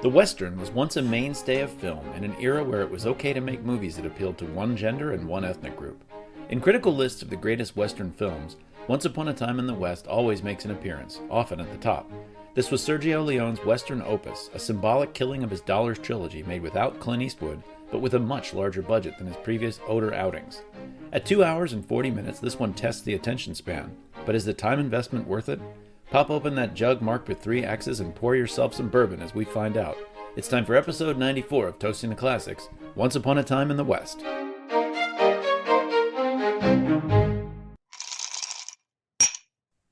The Western was once a mainstay of film in an era where it was okay to make movies that appealed to one gender and one ethnic group. In critical lists of the greatest Western films, Once Upon a Time in the West always makes an appearance, often at the top. This was Sergio Leone's Western opus, a symbolic killing of his Dollars trilogy made without Clint Eastwood, but with a much larger budget than his previous Oder outings. At 2 hours and 40 minutes, this one tests the attention span, but is the time investment worth it? Pop open that jug marked with 3 X's and pour yourself some bourbon as we find out. It's time for episode 94 of Toasting the Classics, Once Upon a Time in the West.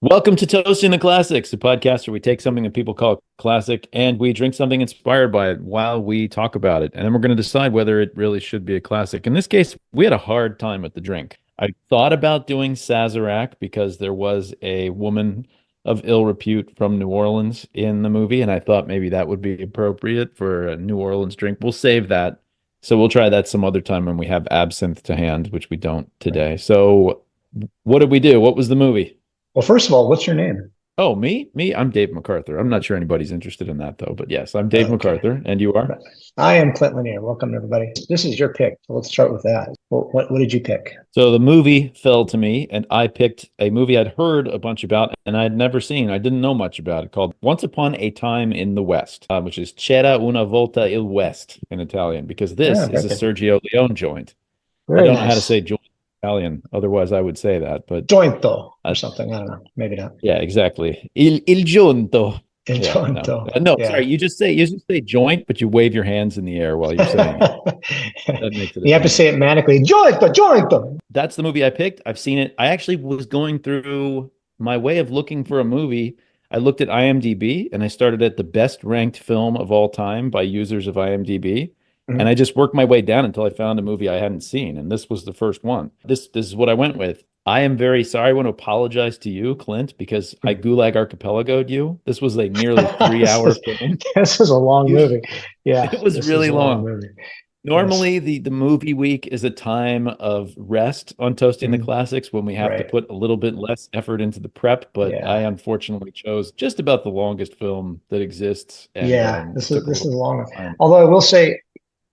Welcome to Toasting the Classics, a podcast where we take something that people call classic and we drink something inspired by it while we talk about it. And then we're going to decide whether it really should be a classic. In this case, we had a hard time with the drink. I thought about doing Sazerac because there was a woman of ill repute from New Orleans in the movie, and I thought maybe that would be appropriate for a New Orleans drink. We'll save that. So we'll try that some other time when we have absinthe to hand, which we don't today. So what did we do? What was the movie? Well, first of all, what's your name? Oh, me? I'm Dave McArthur. I'm not sure anybody's interested in that, though. But yes, I'm Dave McArthur. And you are? I am Clint Lanier. Welcome, everybody. This is your pick. So let's start with that. What did you pick? So the movie fell to me, and I picked a movie I'd heard a bunch about and I'd never seen. I didn't know much about it, called Once Upon a Time in the West, which is C'era una volta il West in Italian, because this is a Sergio Leone joint. I don't know how to say joint Italian, otherwise I would say that, but Jointo or something. I don't know. Maybe not. Yeah, exactly. Il giunto. Il giunto. Sorry. You just say joint, but you wave your hands in the air while you're saying it. That makes it. You have to say it manically. Jointo. That's the movie I picked. I've seen it. I actually was going through my way of looking for a movie. I looked at IMDb and I started at the best ranked film of all time by users of IMDb. And I just worked my way down until I found a movie I hadn't seen. And this was the first one. This is what I went with. I am very sorry. I want to apologize to you, Clint, because I Gulag Archipelago'd you. This was a nearly 3-hour film. This is a long movie. Yeah. It was really long. Normally, the movie week is a time of rest on Toasting the Classics when we have to put a little bit less effort into the prep. But I unfortunately chose just about the longest film that exists. And, this is long. Although I will say,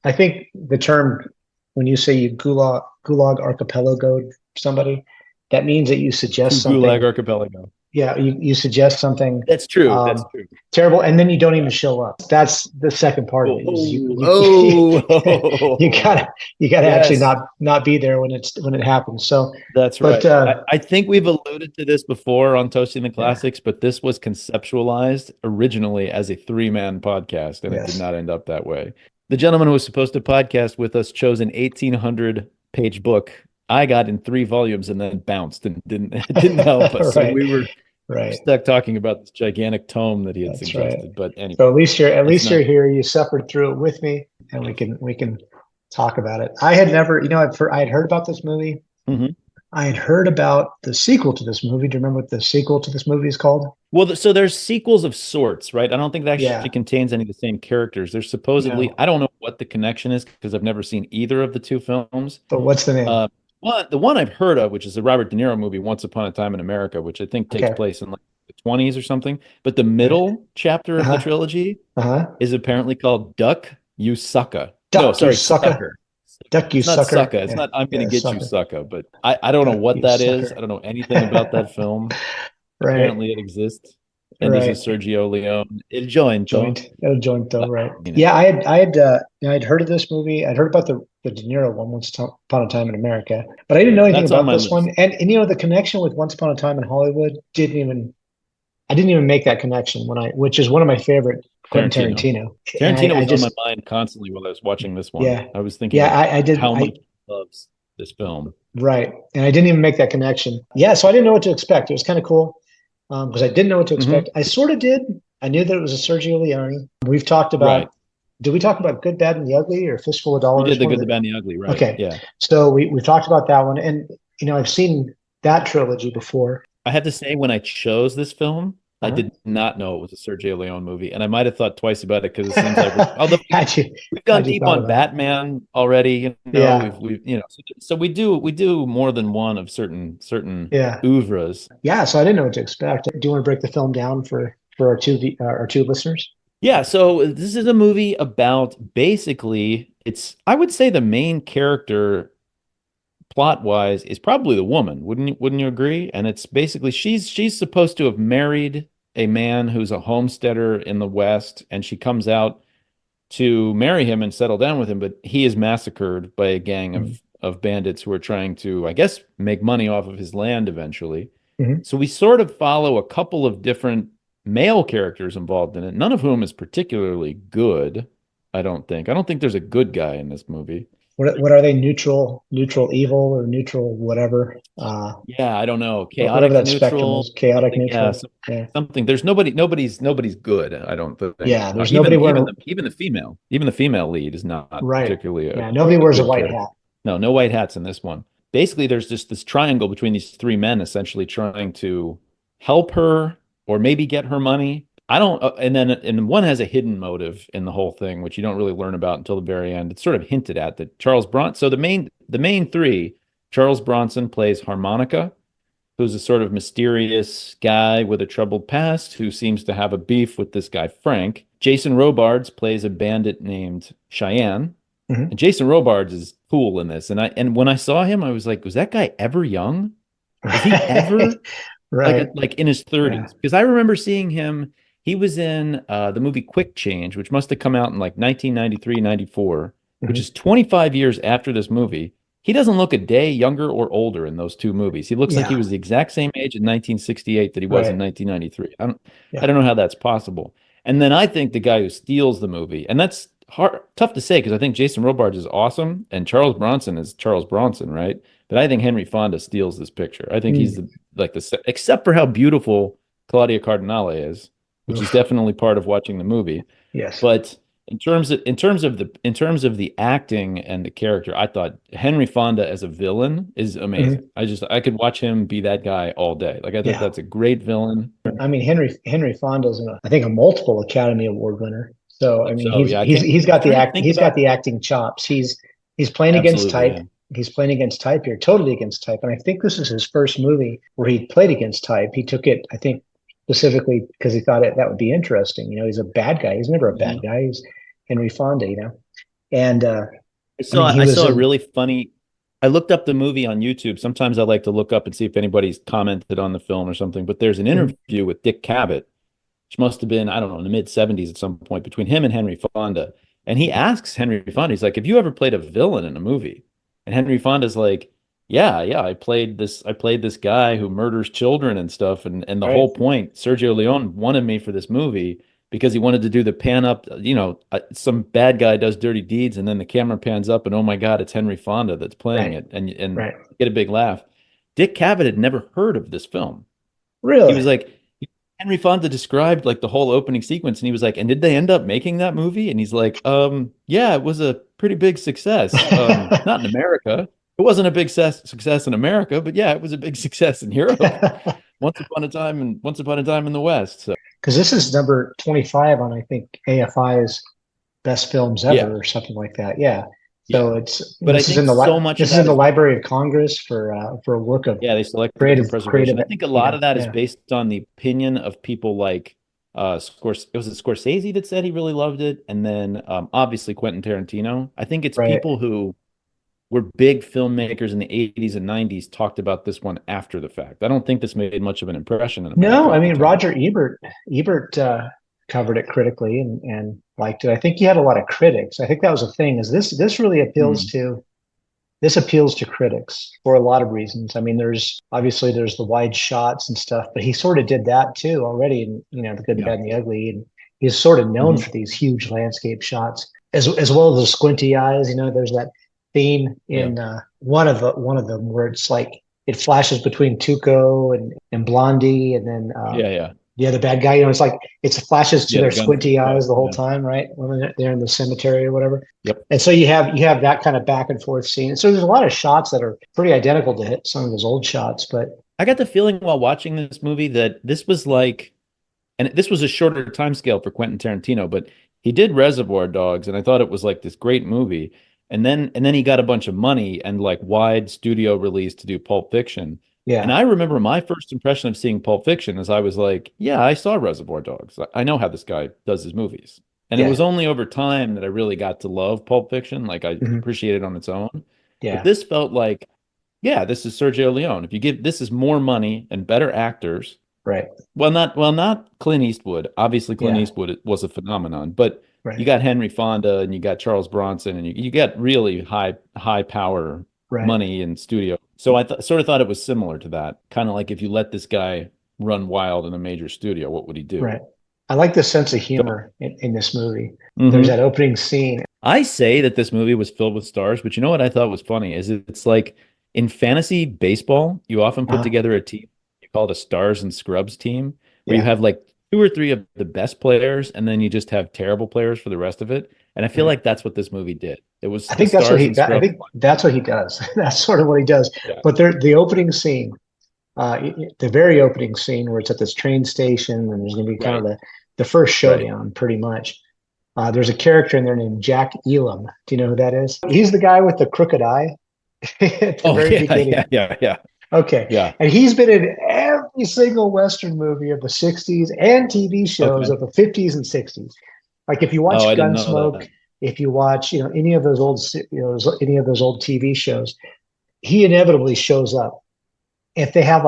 I think the term, when you say you gulag archipelago somebody, that means that you suggest something. Gulag Archipelago. Yeah, you suggest something. That's true. That's true. Terrible, and then you don't even show up. That's the second part of it. You gotta actually not be there when it happens. So that's right. I think we've alluded to this before on Toasting the Classics, but this was conceptualized originally as a 3-man podcast, and it did not end up that way. The gentleman who was supposed to podcast with us chose an 1,800-page book. I got in 3 volumes and then bounced and didn't help us. So we were stuck talking about this gigantic tome that he had suggested. But anyway, so at least you're here. You suffered through it with me, and we can talk about it. I had never, I had heard about this movie. Mm-hmm. I had heard about the sequel to this movie. Do you remember what the sequel to this movie is called? Well, so there's sequels of sorts, right? I don't think that actually contains any of the same characters. There's supposedly, I don't know what the connection is because I've never seen either of the 2 films. But what's the name? The one I've heard of, which is the Robert De Niro movie, Once Upon a Time in America, which I think takes place in like the 20s or something. But the middle chapter of the trilogy is apparently called Duck, You Sucka. Sucker. Duck, you sucker. Sucker. It's not I'm going to get you, sucker. But I don't know what that is. I don't know anything about that film. Apparently it exists. And this is Sergio Leone. Il Giunto, right? Yeah, I had heard of this movie. I'd heard about the De Niro one, Once Upon a Time in America, but I didn't know anything about this one. And the connection with Once Upon a Time in Hollywood I didn't even make that connection which is one of my favorite Quentin Tarantino. Tarantino was on my mind constantly while I was watching this one. Yeah, I was thinking. I did. How much he loves this film. Right, and I didn't even make that connection. Yeah, so I didn't know what to expect. It was kind of cool. Because I didn't know what to expect. I sort of did. I knew that it was a Sergio Leone. We've talked about, did we talk about Good, Bad, and the Ugly or Fistful of Dollars? We did the Good, the Bad, and the Ugly, right? Okay. Yeah. So we've talked about that one. And, I've seen that trilogy before. I have to say, when I chose this film, I did not know it was a Sergio Leone movie. And I might have thought twice about it because it seems like we've gone deep on Batman already. So we do more than one of certain oeuvres. Yeah, so I didn't know what to expect. Do you want to break the film down for our two listeners? Yeah, so this is a movie about basically I would say the main character plot wise is probably the woman. Wouldn't you agree? And it's basically she's supposed to have married a man who's a homesteader in the West, and she comes out to marry him and settle down with him, but he is massacred by a gang Mm-hmm. of bandits who are trying to, I guess, make money off of his land eventually. Mm-hmm. So we sort of follow a couple of different male characters involved in it, none of whom is particularly good, I don't think. I don't think there's a good guy in this movie. What are they? Neutral evil or neutral whatever? Yeah, I don't know. Whatever Chaotic that spectrum neutral, is, chaotic something. Yeah, neutral. Yeah, something. There's nobody's good. I don't think. yeah. There's nobody Even wearing even the female lead is not right. particularly Yeah, nobody a wears a good white character. hat. No, no white hats in this one. Basically, there's just this triangle between these three men essentially trying to help her or maybe get her money. I don't, and one has a hidden motive in the whole thing, which you don't really learn about until the very end. It's sort of hinted at that Charles Bronson. So the main three, Charles Bronson plays harmonica, who's a sort of mysterious guy with a troubled past who seems to have a beef with this guy, Frank. Jason Robards plays a bandit named Cheyenne. Hmm. And Jason Robards is cool in this. And when I saw him, I was like, was that guy ever young? Was he ever Right. like in his Yeah. 30s? Because I remember seeing him, he was in the movie Quick Change, which must have come out in like 1993, 94, which Hmm. is 25 years after this movie. He doesn't look a day younger or older in those two movies. He looks like he Yeah. was the exact same age in 1968 that he was in Right. 1993. I Yeah. don't know how that's possible. And then I think the guy who steals the movie, and that's tough to say because I think Jason Robards is awesome and Charles Bronson is Charles Bronson, right? But I think Henry Fonda steals this picture. I think he's Mm. the like the except for how beautiful Claudia Cardinale is, which is Oof. definitely part of watching the movie. Yes. But in terms of the acting and the character, I thought Henry Fonda as a villain is amazing. Hmm. I could watch him be that guy all day. Like I thought Yeah. that's a great villain. I mean, Henry Fonda's I think a multiple Academy Award winner. I So I believe mean, so. Yeah, I can't. I was trying to think he's got about the acting chops. He's playing against absolutely. type. Yeah. He's playing against type here, totally against type. And I think this is his first movie where he played against type. He took it, I think, specifically because he thought that would be interesting. You know, he's a bad guy. He's never a bad Mhm. guy. He's Henry Fonda. You know, and I I mean, saw he I was saw a in. really funny. I looked up the movie on YouTube. Sometimes I like to look up and see if anybody's commented on the film or something. But there's an Mhm. interview with Dick Cavett, which must have been, I don't know, in the mid 70s at some point between him and Henry Fonda. And he asks Henry Fonda, he's like, "Have you ever played a villain in a movie?" And Henry Fonda's like, "Yeah, yeah, I played this guy who murders children and stuff. And the Right, whole point, Sergio Leone wanted me for this movie because he wanted to do the pan up, some bad guy does dirty deeds and then the camera pans up and oh my God, it's Henry Fonda that's playing right, it and right. get a big laugh." Dick Cavett had never heard of this film. He was Really? like, Henry Fonda described like the whole opening sequence, and he was like, "And did they end up making that movie?" And he's like, yeah, it was a pretty big success. Not in America. It wasn't a big success in America, but yeah, it was a big success in Europe. Once upon a time in the West. So Because this is number 25 on, I think, AFI's best films yeah, ever or something like that. Yeah. yeah. So But I think so much of this is in that the is Library of Congress for a work of yeah, they selected it for creative, preservation. I think a lot of that is yeah. based on the opinion of people like Scors was it Scorsese that said he really loved it, and then obviously Quentin Tarantino. I think it's Right. people who were big filmmakers in the 80s and 90s talked about this one after the fact. I don't think this made much of an impression in No, America I at the mean time. Roger Ebert covered it critically and liked it. I think he had a lot of critics. I think that was a thing. Is this really appeals Hmm. to this appeals to critics for a lot of reasons. I mean, there's the wide shots and stuff, but he sort of did that too already in, The Good, the Yeah. Bad, and the Ugly. And he's sort of known Hmm. for these huge landscape shots, as well as the squinty eyes. There's that theme Yeah. in one of them where it's like it flashes between Tuco and Blondie, and then Yeah. Yeah. the other bad guy. It's like it flashes to Yeah. The their gunfight. squinty eyes the whole Yeah. time, right? When they're in the cemetery or whatever. Yep. And so you have that kind of back and forth scene. And so there's a lot of shots that are pretty identical to hit some of his old shots, but I got the feeling while watching this movie that this was like, and this was a shorter time scale for Quentin Tarantino, but he did Reservoir Dogs, and I thought it was like this great movie. And then he got a bunch of money and like wide studio release to do Pulp Fiction. Yeah. And I remember my first impression of seeing Pulp Fiction is I was like, yeah, I saw Reservoir Dogs. I know how this guy does his movies. And it Yeah. was only over time that I really got to love Pulp Fiction. Like I Hmm. appreciate it on its own. But Yeah. this felt like, yeah, this is Sergio Leone. If you give this is more money and better actors. Right. Well, not Clint Eastwood. Obviously, Clint Yeah. Eastwood was a phenomenon, but you Right. got Henry Fonda and you got Charles Bronson and you got really high power Right. money in studio. So I sort of thought it was similar to that. Kind of like if you let this guy run wild in a major studio, what would he do? Right. I like the sense of So, humor in this movie. There's mhm. that opening scene. I say that this movie was filled with stars, but you know what I thought was funny is it's like in fantasy baseball, you often put Uh, together a team you call it a stars and scrubs team, where you yeah. have like two or three of the best players, and then you just have terrible players for the rest of it. And I feel Right. like that's what this movie did. It was I the think that's what stars he. and I scrubs. think that's what he does. That's sort of what he does. Yeah. But the opening scene, the very opening scene where it's at this train station and there's going to be kind of Right. the first Right. showdown, pretty much. There's a character in there named Jack Elam. Do you know who that is? He's the guy with the crooked eye at the Oh very yeah, beginning. yeah. Okay. Yeah. And he's been in every single Western movie of the 60s and TV shows Okay. of the 50s and 60s. Like if you Oh, watch I didn't know Gunsmoke, that. if you watch, any of those any of those old TV shows, he inevitably shows up. If they have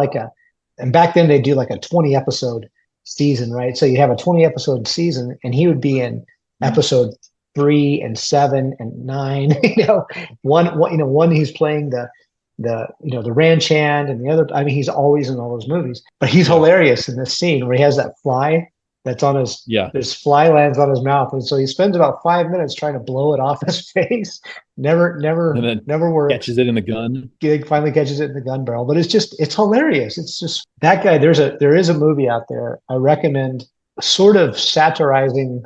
and back then they do like a 20 episode season, right? So you have a 20 episode season and he would be in Mhm. episode 3 and 7 and 9, one he's playing the ranch hand and the other, I mean, he's always in all those movies, but he's Yeah. hilarious in this scene where he has that fly that's on Yeah. this fly lands on his mouth. And so he spends about 5 minutes trying to blow it off his face. Never, And never, then never works. catches it in the gun. Gig finally catches it in the gun barrel, but it's hilarious. It's just that guy. There is a movie out there I recommend, sort of satirizing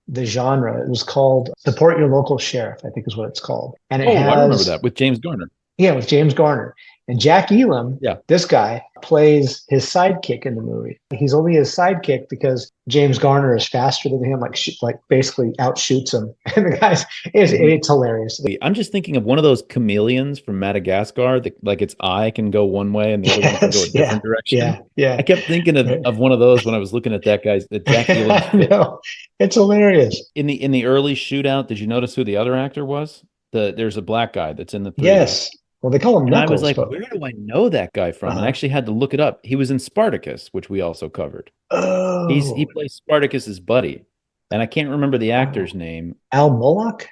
the genre. It was called Support Your Local Sheriff, I think is what it's called. And it Oh, I remember has, that with James Garner. yeah, with James Garner. And Jack Elam, Yeah. this guy, plays his sidekick in the movie. He's only his sidekick because James Garner is faster than him, like basically outshoots him. And the guy's, it's hilarious. I'm just thinking of one of those chameleons from Madagascar that like its eye can go one way and the other one can go a Yes, yeah, different direction. yeah, yeah. I kept thinking of one of those when I was looking at the Jack Elam's face. No, it's hilarious. In the early shootout. Did you notice who the other actor was? There's a black guy that's in the three. Yes. Well, they call him And I was Knuckles, like, but where do I know that guy from? And I uh actually had to look it up. He was in Spartacus, which we also covered. He oh, plays Spartacus's buddy. And I can't remember the oh, actor's name. Al Moloch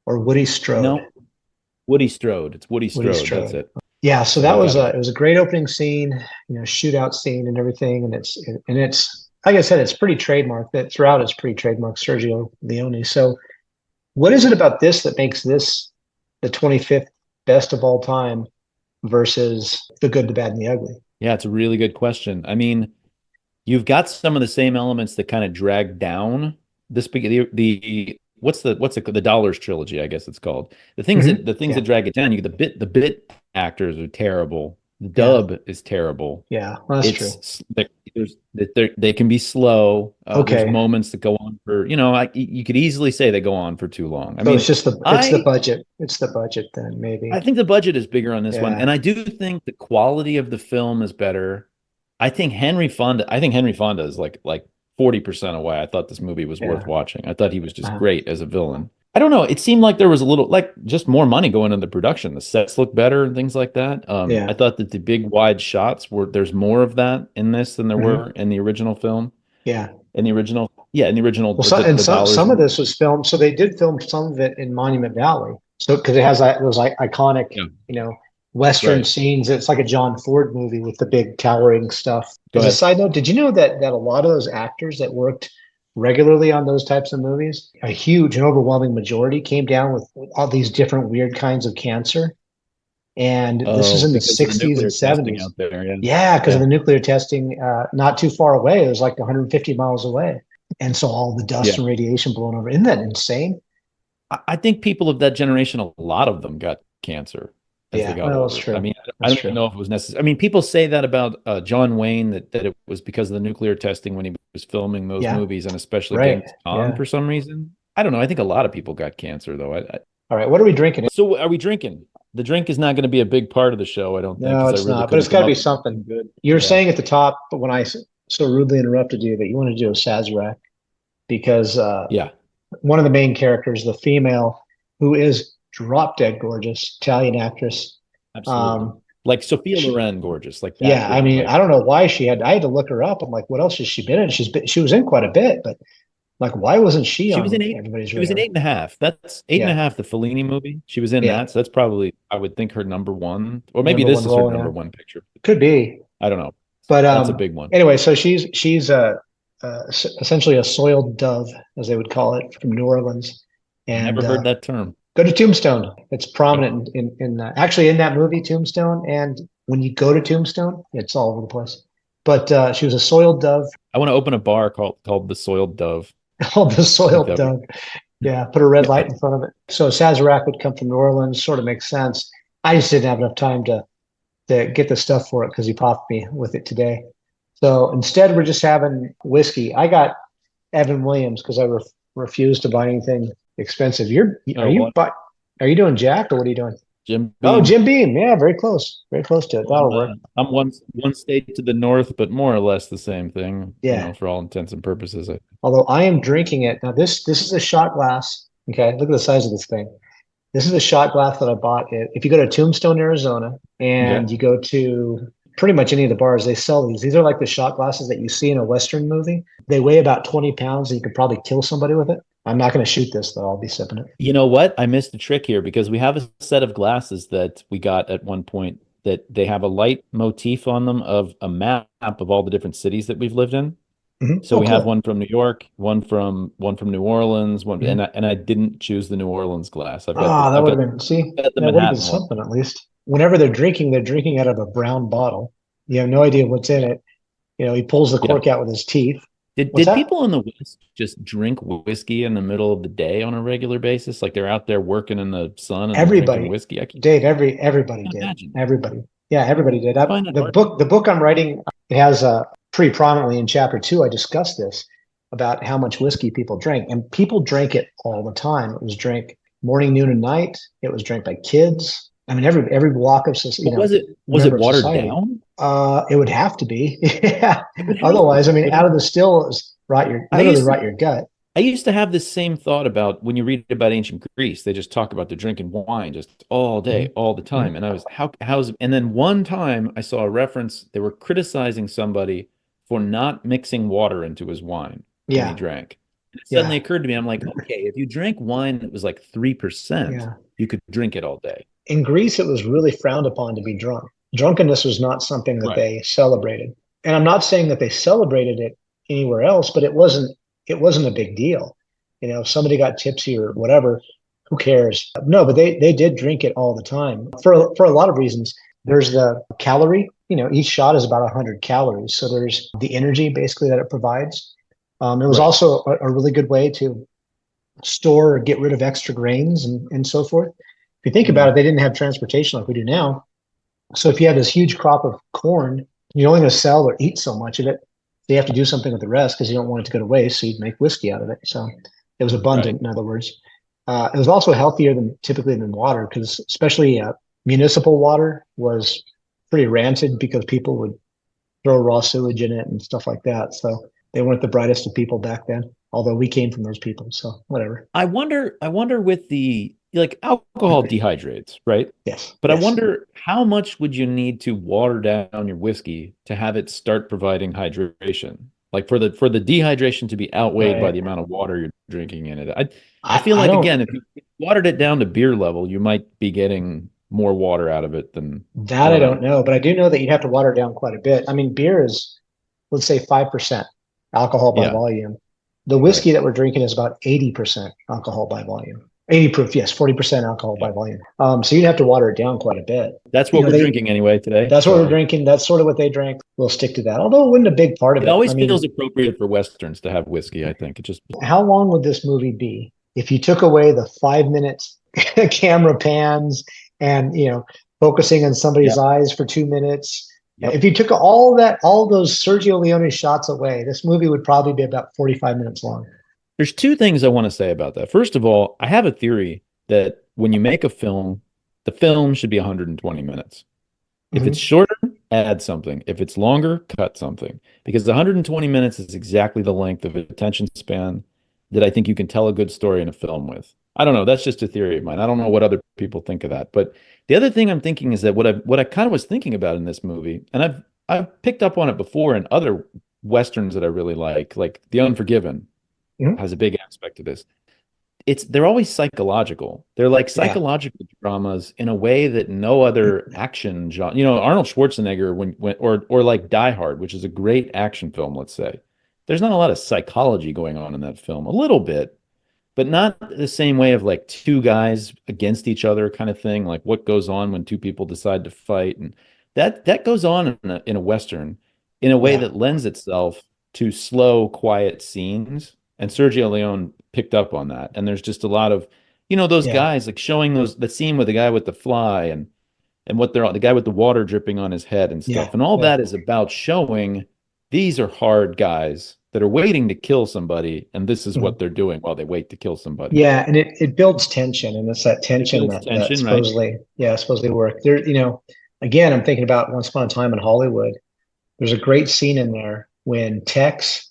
or Woody Strode? No, Woody Strode. It's Woody Woody Strode. That's Strode. it. Yeah, so So that I was got it. it was a great opening scene, shootout scene and everything, and it's like I said, it's pretty trademark. That throughout it's pretty trademark Sergio Leone. So, what is it about this that makes this the 25th best of all time versus The Good, the Bad, and the Ugly? Yeah, it's a really good question. I mean, you've got some of the same elements that kind of drag down the the Dollars trilogy, I guess it's called. The things that Yeah, drag it down. You get the bit actors are terrible. The yeah, dub is terrible. yeah. Well, that's true. They can be slow. There's Okay, moments that go on for you could easily say they go on for too long. I so mean, it's the I budget. It's the budget then maybe. I think the budget is bigger on this one, Yeah, and I do think the quality of the film is better. I think Henry Fonda is like 40% away. I thought this movie was worth yeah. watching. I thought he was just Uh, great as a villain. I don't know. It seemed like there was a little like just more money going into production. The sets look better and things like that. I yeah. thought that the big wide shots there's more of that in this than there Hmm. were in the original film. Yeah. In the original, Well, the dollars. some of this was filmed. So they did film some of it in Monument Valley. So because it has those iconic, Yeah, Western right. scenes. It's like a John Ford movie with the big towering stuff. Go As a ahead. side note, did you know that a lot of those actors that worked regularly on those types of movies, a huge and overwhelming majority came down with all these different weird kinds of cancer. And this is Oh, in the because of the 60s and nuclear testing 70s. out there. Yeah, Yeah, because of yeah, the nuclear testing, not too far away. It was like 150 miles away. And so all the dust yeah. and radiation blowing over. Isn't that insane? I think people of that generation, a lot of them got cancer as they Yeah, got well, that's older. I true. mean, I That's don't even true. know if it was necessary. I mean, people say that about John Wayne that it was because of the nuclear testing when he was filming those Yeah, movies, and especially right. Genghis Khan Yeah. for some reason. I don't know. I think a lot of people got cancer though. All right. What are we drinking? So are we drinking? the drink is not going to be a big part of the show, I don't think, No, because I it's really not. But it's couldn't got come to be up with something. something good. You were Yeah. saying at the top, but when I so rudely interrupted you, that you want to do a Sazerac because Yeah, one of the main characters, the female, who is drop dead gorgeous, Italian actress. absolutely. Um, Like Sophia she, Loren, gorgeous, like that yeah, I good. mean, Like I don't know why I had to look her up. I'm like, what else has she been in? She was in quite a bit, but like, why wasn't she she was in on eight. everybody's She was in radar? Eight and a Half. That's Eight and a Yeah, Half, the Fellini movie. She was in yeah, that. So that's probably, I would think, her number one, or maybe number this one is her role. number Yeah, one picture. could be. I don't know. But That's a big one. anyway, so she's essentially a soiled dove, as they would call it, from New Orleans, and Never heard that term. go to Tombstone. It's Nope. prominent in actually in that movie Tombstone, and when you go to Tombstone, it's all over the place. But she was a soiled dove, I want to open a bar called the Soiled Dove. called the I think soiled that'd be dove. Yeah, put a red yeah. light in front of it. So Sazerac would come from New Orleans, sort of makes sense. I just didn't have enough time to get the stuff for it because he popped me with it today. So instead, we're just having whiskey. I got Evan Williams because I refuse to buy anything expensive. Oh, what? Are you doing Jack or what are you doing? Jim Oh, Beam. Jim Beam. Yeah, very close to it. That'll work. I'm one state to the north, but more or less the same thing, Yeah. for all intents and purposes. Although I am drinking it now. This is a shot glass. Okay, look at the size of this thing. This is a shot glass that I bought. If you go to Tombstone, Arizona, Okay. and you go to pretty much any of the bars, they sell these. These are like the shot glasses that you see in a Western movie. They weigh about 20 pounds, and you could probably kill somebody with it. I'm not going to shoot this though. I'll be sipping it. You know what? I missed a trick here because we have a set of glasses that we got at one point that they have a light motif on them of a map of all the different cities that we've lived in. So Oh, we have cool. one from New York, one from New Orleans, one Mhm. and I didn't choose the New Orleans glass. Ah, that I've would have got been, see, the that would have been Manhattan one. something at least. Whenever they're drinking out of a brown bottle. You have no idea what's in Yeah. it. He pulls the Yeah. cork out with his teeth. Did What's did that? people in the West just drink whiskey in the middle of the day on a regular basis? Like they're out there working in the sun and they're drinking Everybody, whiskey? I can't Dave, everybody did. imagine. Everybody. Yeah, everybody did. I find it hard. The book I'm writing, it has pretty prominently in chapter 2, I discussed this about how much whiskey people drank. And people drank it all the time. It was drank morning, noon, and night. It was drank by kids. I mean, every walk of But was it member of watered society. down? It would have to be. Yeah. It would have Otherwise, to. I mean, But out of the still is I literally used rot to your gut. I used to have this same thought about when you read about ancient Greece, they just talk about the drinking wine just all day, Mhm. all the Mhm. time. And I was how's and then one time I saw a reference, they were criticizing somebody for not mixing water into his wine when he Yeah. drank. And it suddenly Yeah. occurred to me, I'm like, okay, if you drank wine that was like 3%, Yeah. you could drink it all day. In Greece, it was really frowned upon to be drunk. Drunkenness was not something that Right. they celebrated. And I'm not saying that they celebrated it anywhere else, but it wasn't a big deal. If somebody got tipsy or whatever, who cares? No, but they did drink it all the time for a lot of reasons. There's the calorie. Each shot is about 100 calories, so there's the energy basically that it provides. It was Right. also a really good way to store or get rid of extra grains and so forth. If you think about Mm. it, they didn't have transportation like we do now. So if you have this huge crop of corn, you're only going to sell or eat so much of it. So you have to do something with the rest because you don't want it to go to waste. So you'd make whiskey out of it. So it was Right. abundant, in other words. It was also healthier than typically than water because especially municipal water was pretty rancid because people would throw raw sewage in it and stuff like that. So they weren't the brightest of people back then, although we came from those people. So whatever. I wonder with the like alcohol dehydrates, right? Yes. But I Yes. wonder how much would you need to water down your whiskey to have it start providing hydration? Like for the dehydration to be outweighed by Right. the amount of water you're drinking in it. I I, feel I like don't again, if you watered it down to beer level, you might be getting more water out of it than I That I don't don't know. know, but I do know that you'd have to water it down quite a bit. I mean, beer is, let's say, 5% alcohol by Yeah, volume. The right. whiskey that we're drinking is about 80% alcohol by volume. 80 proof, yes, 40% alcohol Yeah. by volume. So you'd have to water it down quite a bit. That's You what know, we're they drinking anyway today. That's what we're So drinking. That's sort of what they drank. We'll stick to that. Although it wasn't a big part of it it. always I feels mean, appropriate for Westerns to have whiskey, I think. It just how long would this movie be if you took away the 5 minutes camera pans and focusing on somebody's Yep. eyes for 2 minutes? Yep. If you took all those Sergio Leone shots away, this movie would probably be about 45 minutes long. There's two things I want to say about that. First of all, I have a theory that when you make a film, The film should be 120 minutes. If it's Hmm. shorter, add something. If it's longer, cut something. Because 120 minutes is exactly the length of attention span that I think you can tell a good story in a film with. I don't know. That's just a theory of mine. I don't know what other people think of that. But the other thing I'm thinking is that what I kind of was thinking about in this movie, and I've picked up on it before in other westerns that I really like The Unforgiven Hmm. has a big aspect to this. They're always psychological. They're like Yeah. psychological dramas in a way that no other action genre, Arnold Schwarzenegger or like Die Hard, which is a great action film, let's say. There's not a lot of psychology going on in that film. A little bit, but not the same way of like two guys against each other kind of thing, like what goes on when two people decide to fight. And that goes on in a Western in a way Yeah. that lends itself to slow, quiet scenes. And Sergio Leone picked up on that. And there's just a lot of, those Yeah. guys like showing the scene with the guy with the fly and what they're the guy with the water dripping on his head and stuff. Yeah. And all Yeah. that is about showing these are hard guys that are waiting to kill somebody, and this is Mhm. what they're doing while they wait to kill somebody. Yeah, and it builds tension, and it's that It tension builds that tension, right? supposedly work. There, again, I'm thinking about Once Upon a Time in Hollywood. There's a great scene in there when Tex,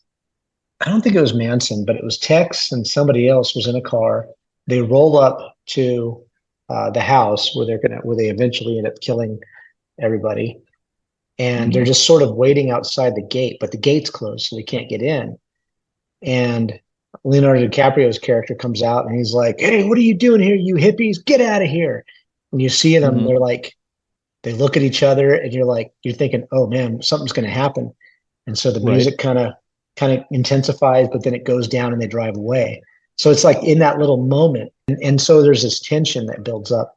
I don't think it was Manson, but it was Tex and somebody else was in a car. They roll up to the house where they eventually end up killing everybody, and they're Hmm. just sort of waiting outside the gate, but the gate's closed, so they can't get in. And Leonardo DiCaprio's character comes out and he's like, "Hey, what are you doing here, you hippies? Get out of here!" And you see them, Hmm. they're like, they look at each other, and you're thinking, "Oh man, something's going to happen." And so the Right. music kind of intensifies, but then it goes down and they drive away. So it's like in that little moment, and so there's this tension that builds up.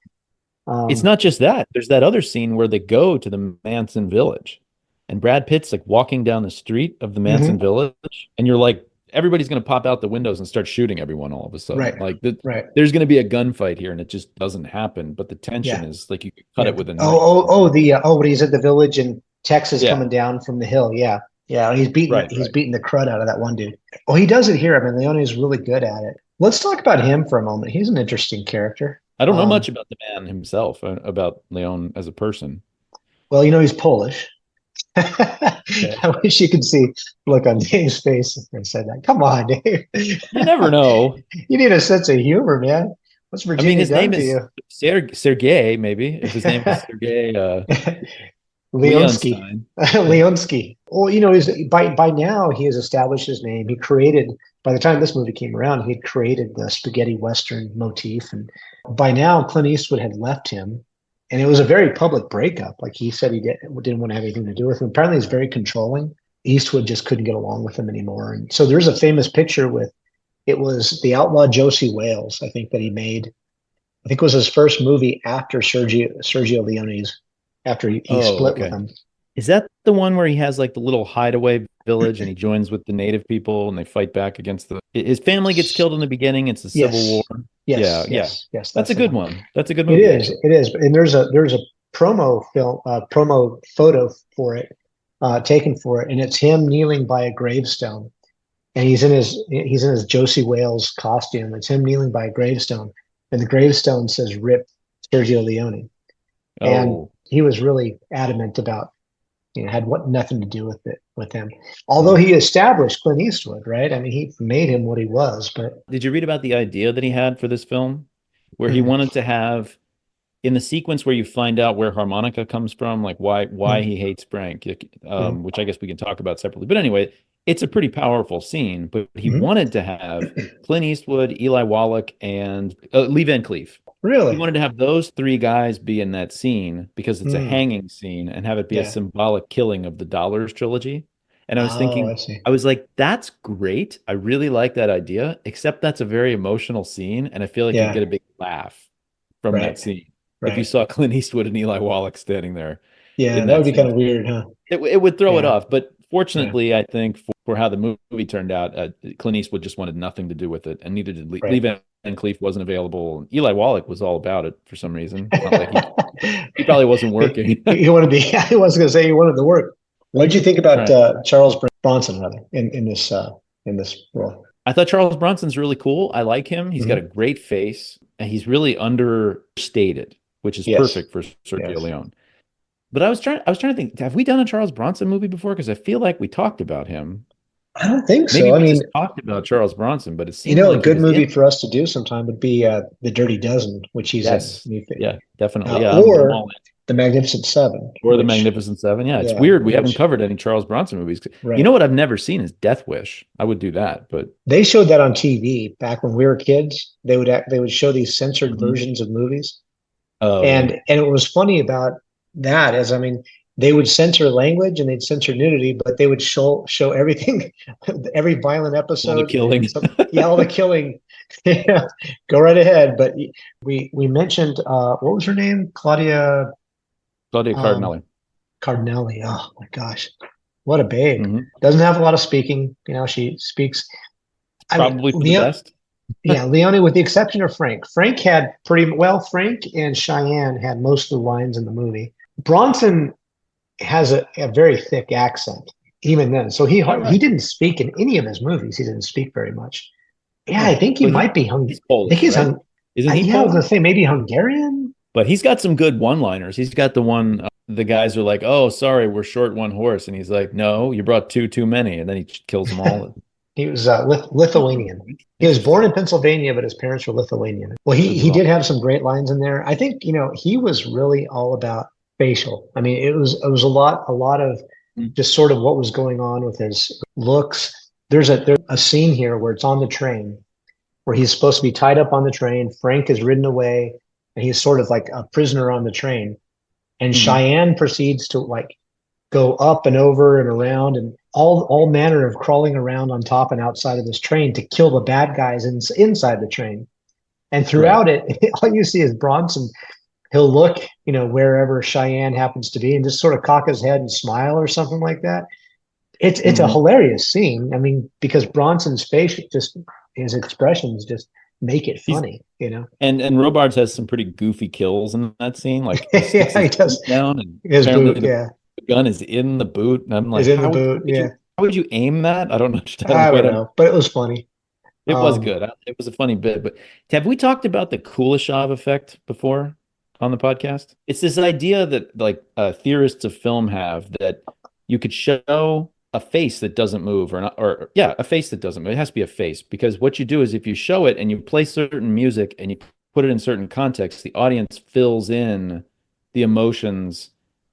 It's Um, not just that. There's that other scene where they go to the Manson village, and Brad Pitt's like walking down the street of the Manson mhm. village, and you're like, everybody's going to pop out the windows and start shooting everyone all of a sudden. Right, right, There's going to be a gunfight here, and it just doesn't happen. But the tension yeah. is like you could cut Yeah. it with a knife. Oh, when he's at the village and Tex is Yeah, coming down from the hill. Yeah. Yeah. right, He's right. beating the crud out of that one dude. Oh, he does it here. I mean, Leone is really good at it. Let's talk about him for a moment. He's an interesting character. I don't know Um, much about the man himself, about Leon as a person. well, he's Polish. Okay. I wish you could see look on Dave's face when I said that. Come on, Dave. You never know. You need a sense of humor, man. What's I mean, Virginia his done name to is you? Sergey, maybe if his name was Sergey Leonsky. Leonstein. Yeah. Leonsky. Well, he's by now he has established his name. He created by the time this movie came around, he had created the spaghetti western motif, and by now Clint Eastwood had left him, and it was a very public breakup. Like he said, didn't want to have anything to do with him. Apparently, he's very controlling. Eastwood just couldn't get along with him anymore, and so there's a famous picture with it was the outlaw Josie Wales, I think that he made. I think it was his first movie after Sergio Leone's after he Oh, split with okay. him. Is that the one where he has like the little hideaway village and he joins with the native people and they fight back against his family gets killed in the beginning. It's a civil war. Yes, yes, Yeah, yeah. yes, yes. That's That's a the good one. one. That's a good It movie, is. actually. It is. And there's a promo photo for it, taken for it, and it's him kneeling by a gravestone, and he's in his Josie Wales costume. It's him kneeling by a gravestone, and the gravestone says "Rip Sergio Leone," and Oh, he was really adamant about had nothing to do with it with him. Although he okay. established Clint Eastwood, right? I mean, he made him what he was, but Did you read about the idea that he had for this film? Where he mm, wanted to have in the sequence where you find out where harmonica comes from, like why mm, he hates Frank, mm, which I guess we can talk about separately. But anyway, it's a pretty powerful scene. But he mm. wanted to have Clint Eastwood, Eli Wallach, and Lee Van Cleef. He Really? wanted to have those three guys be in that scene because it's a Mm, hanging scene and have it be a yeah. symbolic killing of the Dollars trilogy. And I was Oh, thinking, I see. I was like, that's great. I really like that idea, except that's a very emotional scene. And I feel like you'd Yeah. get a big laugh from that Right. scene if you Right. saw Clint Eastwood and Eli Wallach standing there Yeah, in that would that be kind scene. of weird, huh? It would throw it Yeah. off. But Yeah. fortunately, I think for how the movie turned out, Clint Eastwood just wanted nothing to do with it, and neither did Lee Right. Van Cleef wasn't available. Eli Wallach was all about it for some reason. It's not like he probably wasn't working. He wanted to. I was going to say he wanted to work. What did you think about Right. Charles Bronson rather in this role? I thought Charles Bronson's really cool. I like him. He's got a Hmm. great face, and he's really understated. which is Yes. perfect for Sergio Yes. Leone. But I was trying to think, have we done a Charles Bronson movie before? Because I feel like we talked about him. I don't think Maybe so. I we mean, just talked about Charles Bronson, but it you seemed know, a like he good was in. movie for us to do sometime would be The Dirty Dozen, which he's in. Yes. Yeah, definitely. Yeah, I'm Or all in. The Magnificent Seven, Or The which, Magnificent Seven. Yeah, it's yeah, weird. We haven't which, covered any Charles Bronson movies. You right. know what I've never seen is Death Wish. I would do that, but They showed that on TV back when we were kids. They would show these censored Mhm. versions of movies. Oh yeah. And it was funny about that is, I mean, they would censor language and they'd censor nudity, but they would show everything, every violent All the episode. killing. So yeah, all the killing. Yeah, go right ahead. But we mentioned what was her name? Claudia Claudia um, Cardinale. Cardinelli. Oh my gosh, what a babe! Hmm. Doesn't have a lot of speaking. You know, she speaks. I mean, Probably for the best. yeah, Leone, with the exception of Frank. Frank had pretty well. Frank and Cheyenne had most of the lines in the movie. Bronson has a very thick accent, even then. So All he right. didn't speak in any of his movies. He didn't speak very much. Yeah, I Oh, think he but might be hung. he's I think Polish, he's right? hung. Isn't he Yeah, I was gonna Polish? say maybe Hungarian. But he's got some good one-liners. He's got the one, the guys are like, "Oh, sorry, we're short one horse," and he's like, "No, you brought two too many," and then he kills them all. He was Oh, Lithuanian. He was born interesting. in Pennsylvania, but his parents were Lithuanian. Well, That's he wrong. did have some great lines in there. I think, you know, he was really all about facial. I mean, it was a lot of just sort of what was going on with his looks. There's a scene here where it's on the train where he's supposed to be tied up on the train. Frank is ridden away, and he's sort of like a prisoner on the train. And Mm-hmm. Cheyenne proceeds to like go up and over and around and all manner of crawling around on top and outside of this train to kill the bad guys inside the train. And Right. throughout it, all you see is Bronson. He'll look, you know, wherever Cheyenne happens to be and just sort of cock his head and smile or something like that. It's a Mm-hmm. hilarious scene. I mean, because Bronson's face, just his expressions just make it He's funny, you know. and Robards has some pretty goofy kills in that scene. Like he sticks Yeah, his he boot does. down, and His apparently boot, the yeah, gun is in the boot. And I'm like, is in the boot. Yeah, how would you aim that? I don't understand. I don't I quite don't understand. know, but it was funny. It was Um, good. It was a funny bit. But have we talked about the Kuleshov effect before on the podcast? It's this idea that like theorists of film have that you could show a face that doesn't move or not, or yeah, a face that doesn't move. It has to be a face because what you do is if you show it and you play certain music and you put it in certain context, the audience fills in the emotions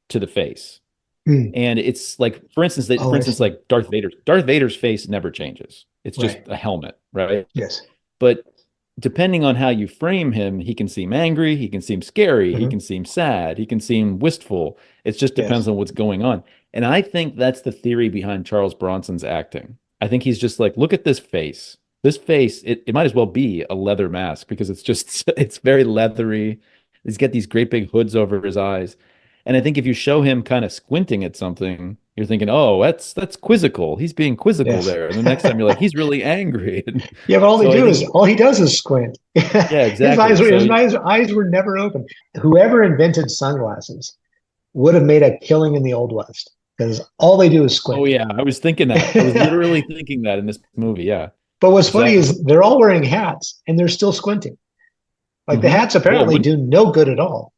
to the face. hmm. And it's like, for Oh, I instance, see. like Darth Vader's face never changes. It's just Right. a helmet, right? Yes. But depending on how you frame him, he can seem angry, he can seem scary, he Hmm. can seem sad, he can seem wistful. It just depends Yes. on what's going on. And I think that's the theory behind Charles Bronson's acting. I think he's just like, look at this face. This face, it might as well be a leather mask because it's just, it's very leathery. He's got these great big hoods over his eyes. And I think if you show him kind of squinting at something, you're thinking, oh, that's quizzical. He's being quizzical Yes. there. And the next time you're like, he's really angry. Yeah, but So I think all he does is squint. yeah, exactly. His eyes were never open. Whoever invented sunglasses would have made a killing in the Old West because all they do is oh squint. yeah, I was thinking that. I was literally thinking that in this movie. Yeah, But what's funny exactly. is they're all wearing hats and they're still squinting. Like the Hmm. hats Well, apparently do no good at all.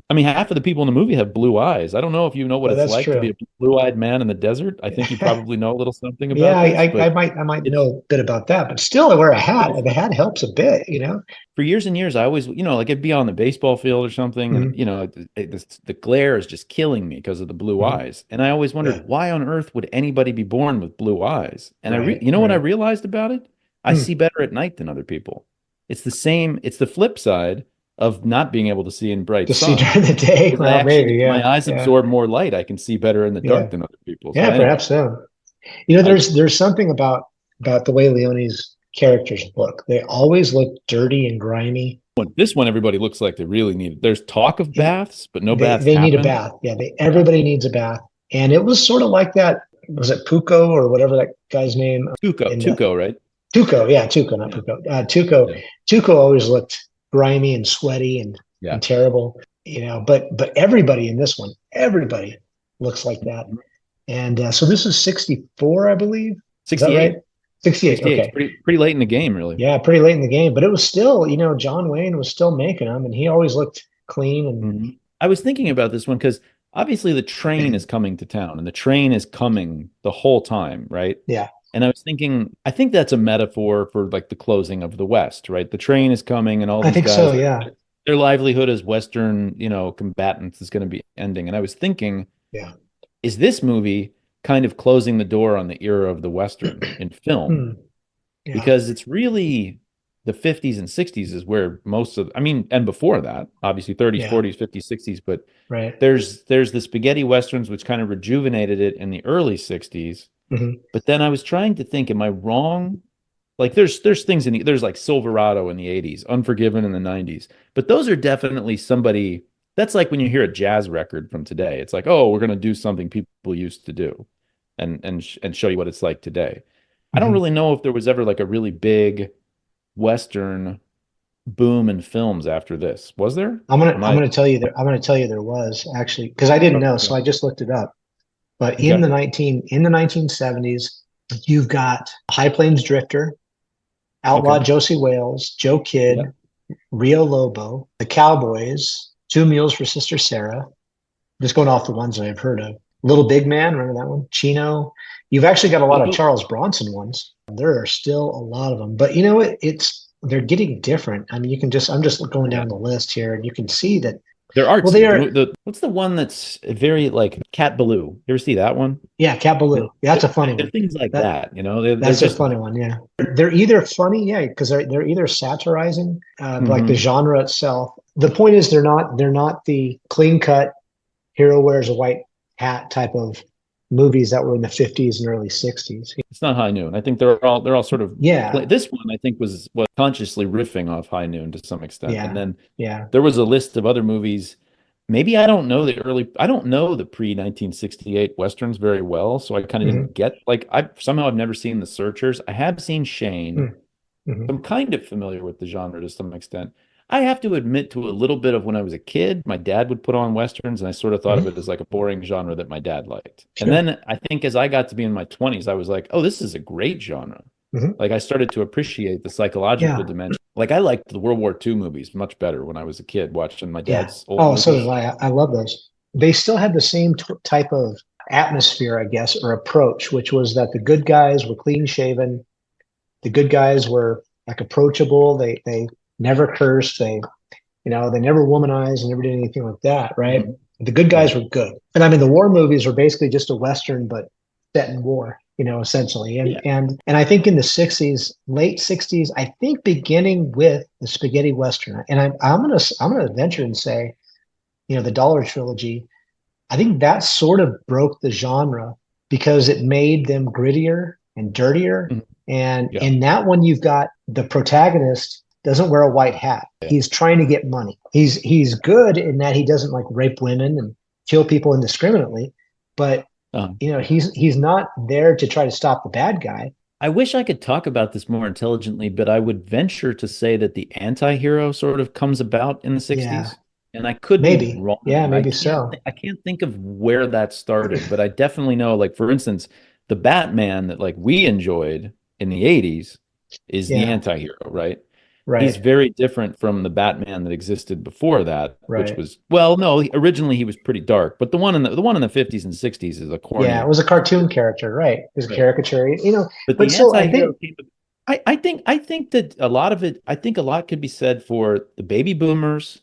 I mean, half of the people in the movie have blue eyes. I don't know if you know what Oh, it's that's like to be true. a blue-eyed man in the desert. I think you probably know a little something Yeah, about this, but I might it's know a bit about that, but still, I wear a but hat. it's, The hat helps a bit, you know. for years and years, I always, like I'd be on the baseball field or something, and Hmm. the glare is just killing me because of the blue Hmm. eyes, and I always Yeah, wondered why on earth would anybody be born with blue eyes? And right, you know what I right. realized about it? I Hmm. see better at night than other people. It's the same. It's the flip side of not being able to see in bright To see sun. during the day. Is Well, maybe, my yeah, eyes yeah, absorb more light. I can see better in the yeah, dark than other people. So yeah. anyway, Perhaps so. You know, I there's something about the way Leone's characters look. They always look dirty and grimy. this one everybody looks like they really need it. There's talk of baths, but no baths They need a happen. bath. Yeah, Yeah. everybody needs a bath, and it was sort of like that. Was it Puko or whatever that guy's name in the Tuco, right? Tuco? Yeah, Tuco, not Yeah. Puko. Tuco. Yeah. Tuco always looked grimy and sweaty Yeah. and terrible. You know, but everybody in this one, everybody looks like that. And so this is 64, I believe. Is that right? 68. 68. 68. It's Okay. pretty late in the game, really. Yeah, pretty late in the game, but it was still, you know, John Wayne was still making them, and he always looked clean and I was thinking about this one because obviously the train is coming to town and the train is coming the whole time, right? yeah. And I was thinking, I think that's a metaphor for like the closing of the West, right? The train is coming and all I these think so, guys, yeah. their livelihood as Western, combatants is going to be ending. And I was thinking, Yeah. is this movie kind of closing the door on the era of the Western in film? Hmm. Yeah. Because it's really the 50s and 60s is where most of, I mean, and before that, obviously 30s, Yeah. 40s, 50s, 60s, but Right. there's the spaghetti westerns which kind of rejuvenated it in the early 60s. Hmm. But then I was trying to think, am I wrong? Like there's things there's like Silverado in the 80s, Unforgiven in the 90s. But those are definitely somebody that's like when you hear a jazz record from today. It's like, "Oh, we're going to do something people used to do and show you what it's like today." I don't Hmm. really know if there was ever like a really big Western boom in films after this. Was there? Am I'm I gonna tell you there was actually because I didn't know, so okay? I just looked it up. But Okay. in the 1970s, you've got High Plains Drifter, Outlaw Okay. Josie Wales, Joe Yeah. Kidd, Rio Lobo, The Cowboys, Two Mules for Sister Sarah. Just going off the ones that I've heard of. Little Big Man, remember that one? Chino. You've actually got a lot of Oh, Charles Bronson ones. There are still a lot of them, but it's they're getting different. I mean, I'm just going yeah. down the list here, and you can see that. They're Well, they artsy. are. What's the one that's very like Cat Ballou? You ever see that one? Yeah, Cat They're, Ballou. That's a funny they're one. things like That that, you know. They're that's a just funny one. Yeah, they're either funny, yeah, because they're either satirizing, like the mhm. genre itself. The point is, they're not the clean cut hero wears a white hat type of movies that were in the 50s and early 60s. It's not High Noon. I think they're all sort of Yeah, this one I think was consciously riffing off High Noon to some extent. And yeah, then yeah. there was a list of other movies. Maybe I don't know the pre-1968 Westerns very well, so I kind of Hmm. didn't get like I've never seen The Searchers. I have seen Shane. Hmm. I'm kind of familiar with the genre to some extent. I have to admit to a little bit of when I was a kid, my dad would put on Westerns, and I sort of thought of it Hmm. as like a boring genre that my dad liked. And Sure. then I think as I got to be in my 20s, I was like, oh, this is a great genre. Hmm. Like I started to appreciate the psychological Yeah, dimension. Like I liked the World War II movies much better when I was a kid watching my yeah. dad's old Oh, so did movies. I. I love those. They still had the same type of atmosphere, I guess, or approach, which was that the good guys were clean shaven. The good guys were like approachable. They never cursed. They never womanized and never did anything like that, right? Mhm. The good guys Right. were good. And I mean, the war movies were basically just a Western, but set in war, essentially. And Yeah. and I think in the 60s, late 60s, I think beginning with the spaghetti Western, and I'm gonna venture and say, the Dollar Trilogy, I think that sort of broke the genre because it made them grittier and dirtier. Mhm. And Yeah. in that one, you've got the protagonist doesn't wear a white hat. Yeah. He's trying to get money. He's good in that he doesn't like rape women and kill people indiscriminately, but Uh, he's not there to try to stop the bad guy. I wish I could talk about this more intelligently, but I would venture to say that the anti-hero sort of comes about in the Yeah, 60s. And I could be maybe. wrong. Yeah, maybe so. I can't think of where that started, but I definitely know, like for instance, the Batman that like we enjoyed in the 80s is the Yeah, anti-hero, right? He's right, very different from the Batman that existed before that, which right. was well, no, originally he was pretty dark, but the one in the 50s and 60s is a Yeah, it corny. was a cartoon character, right? It was a Right. caricature, But But the so I anti-hero think, came. I think that a lot of it. I think a lot could be said for the baby boomers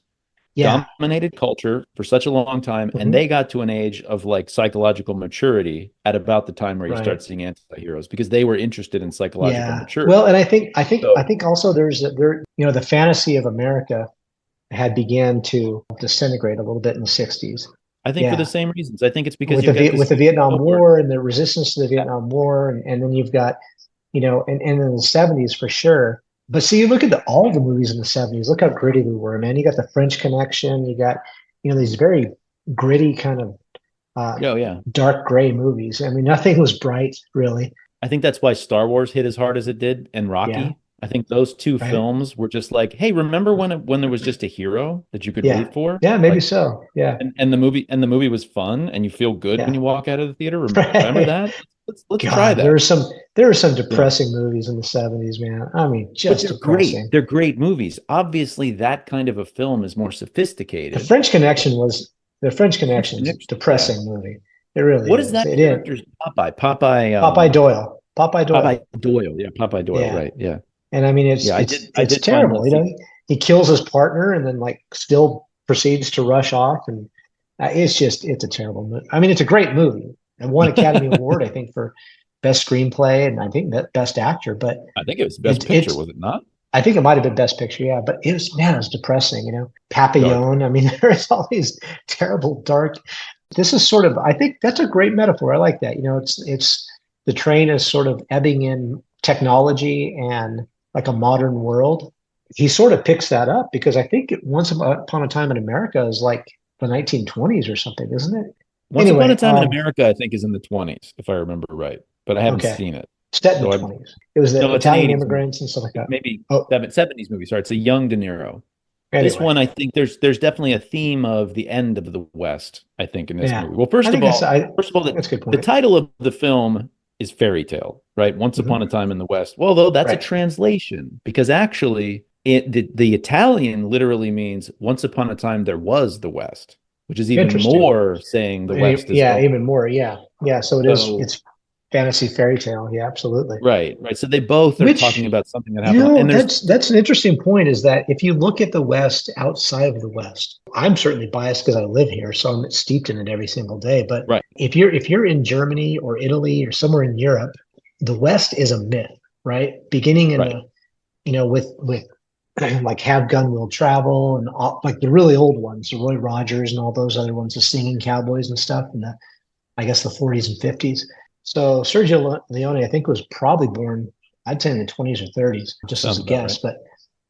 yeah. dominated culture for such a long time, and Hmm. they got to an age of like psychological maturity at about the time where you Right. start seeing anti-heroes because they were interested in psychological Yeah. Well, maturity. and I think So also the fantasy of America had began to disintegrate a little bit in the 60s. I think for the Yeah. same reasons. I think it's because With you've got With this the new Vietnam cohort. War and the resistance to the Yeah. Vietnam War, and then you've got, and in the 70s for sure. But see, you look at all the movies in the 70s, look how gritty they were, man. You got the French Connection, you got, these very gritty kind of Oh yeah. dark gray movies. I mean, nothing was bright, really. I think that's why Star Wars hit as hard as it did and Yeah. Rocky. I think those two Right. films were just like, hey, remember when there was just a hero that you could Yeah. root for? Yeah, maybe Like so. Yeah. and the movie was fun and you feel good when Yeah. you walk out of the theater. Remember Right. that? Let's try God, that. there are some Yeah. depressing movies in the 70s, man. I mean, But just they're great. depressing. They're great movies. Obviously, that kind of a film is more The sophisticated. French But Connection was the French French Connection's Connection, yeah. depressing movie. It really What is is. that It is. character's Popeye? Popeye, Popeye Doyle. Popeye Popeye Doyle. Doyle. Yeah, Popeye Doyle. Yeah. Right. Yeah. And I mean, Yeah. I it's did find terrible. that scene. He kills his partner and then like still proceeds to rush off, and it's a terrible movie. I mean, it's a great movie. It won Academy Award, I think, for best screenplay and I think that best actor. But I think it was Best Picture, it's was it not? I think it might have been best picture, yeah. But it was depressing. Dark. Papillon. I mean, there's all these terrible dark. This is sort of I think that's a great metaphor. I like that. It's the train is sort of ebbing in technology and like a modern world. He sort of picks that up because I think Once Upon a Time in America is like the 1920s or something, isn't it? Once Upon a Anyway, Time in America, I think, is in the 20s, if I remember right, but I haven't okay, seen it. set in the So 20s. It was the no, it's an Italian 80s movie. immigrants and stuff like that. Maybe Oh, 70s movie. Sorry, it's a young De Niro. This anyway, one, I think there's definitely a theme of the end of the West, I think, in this yeah, movie. Well, I think first of all, that's a good the point. title of the film is Fairy Tale, right? Once Upon a Hmm. Time in the West. Well, though that's a Right, translation because actually the Italian literally means once upon a time there was the West, which is even interesting. more saying the West is Yeah, over. even more. Yeah, yeah. So So it's fantasy fairy tale. Yeah, absolutely. right. So they both are Which talking about something that happened. And there's that's an interesting point. Is that if you look at the West outside of the West, I'm certainly biased because I live here, so I'm steeped in it every single day. But right, if you're in Germany or Italy or somewhere in Europe, the West is a myth, right? Beginning in right. the with like Have Gun Will Travel and all, like the really old ones, the Roy Rogers and all those other ones, the singing cowboys and stuff, and I guess the 40s and 50s. So Sergio Leone, I think, was probably born, I'd say in the 20s or 30s, just as Sounds a about guess. right.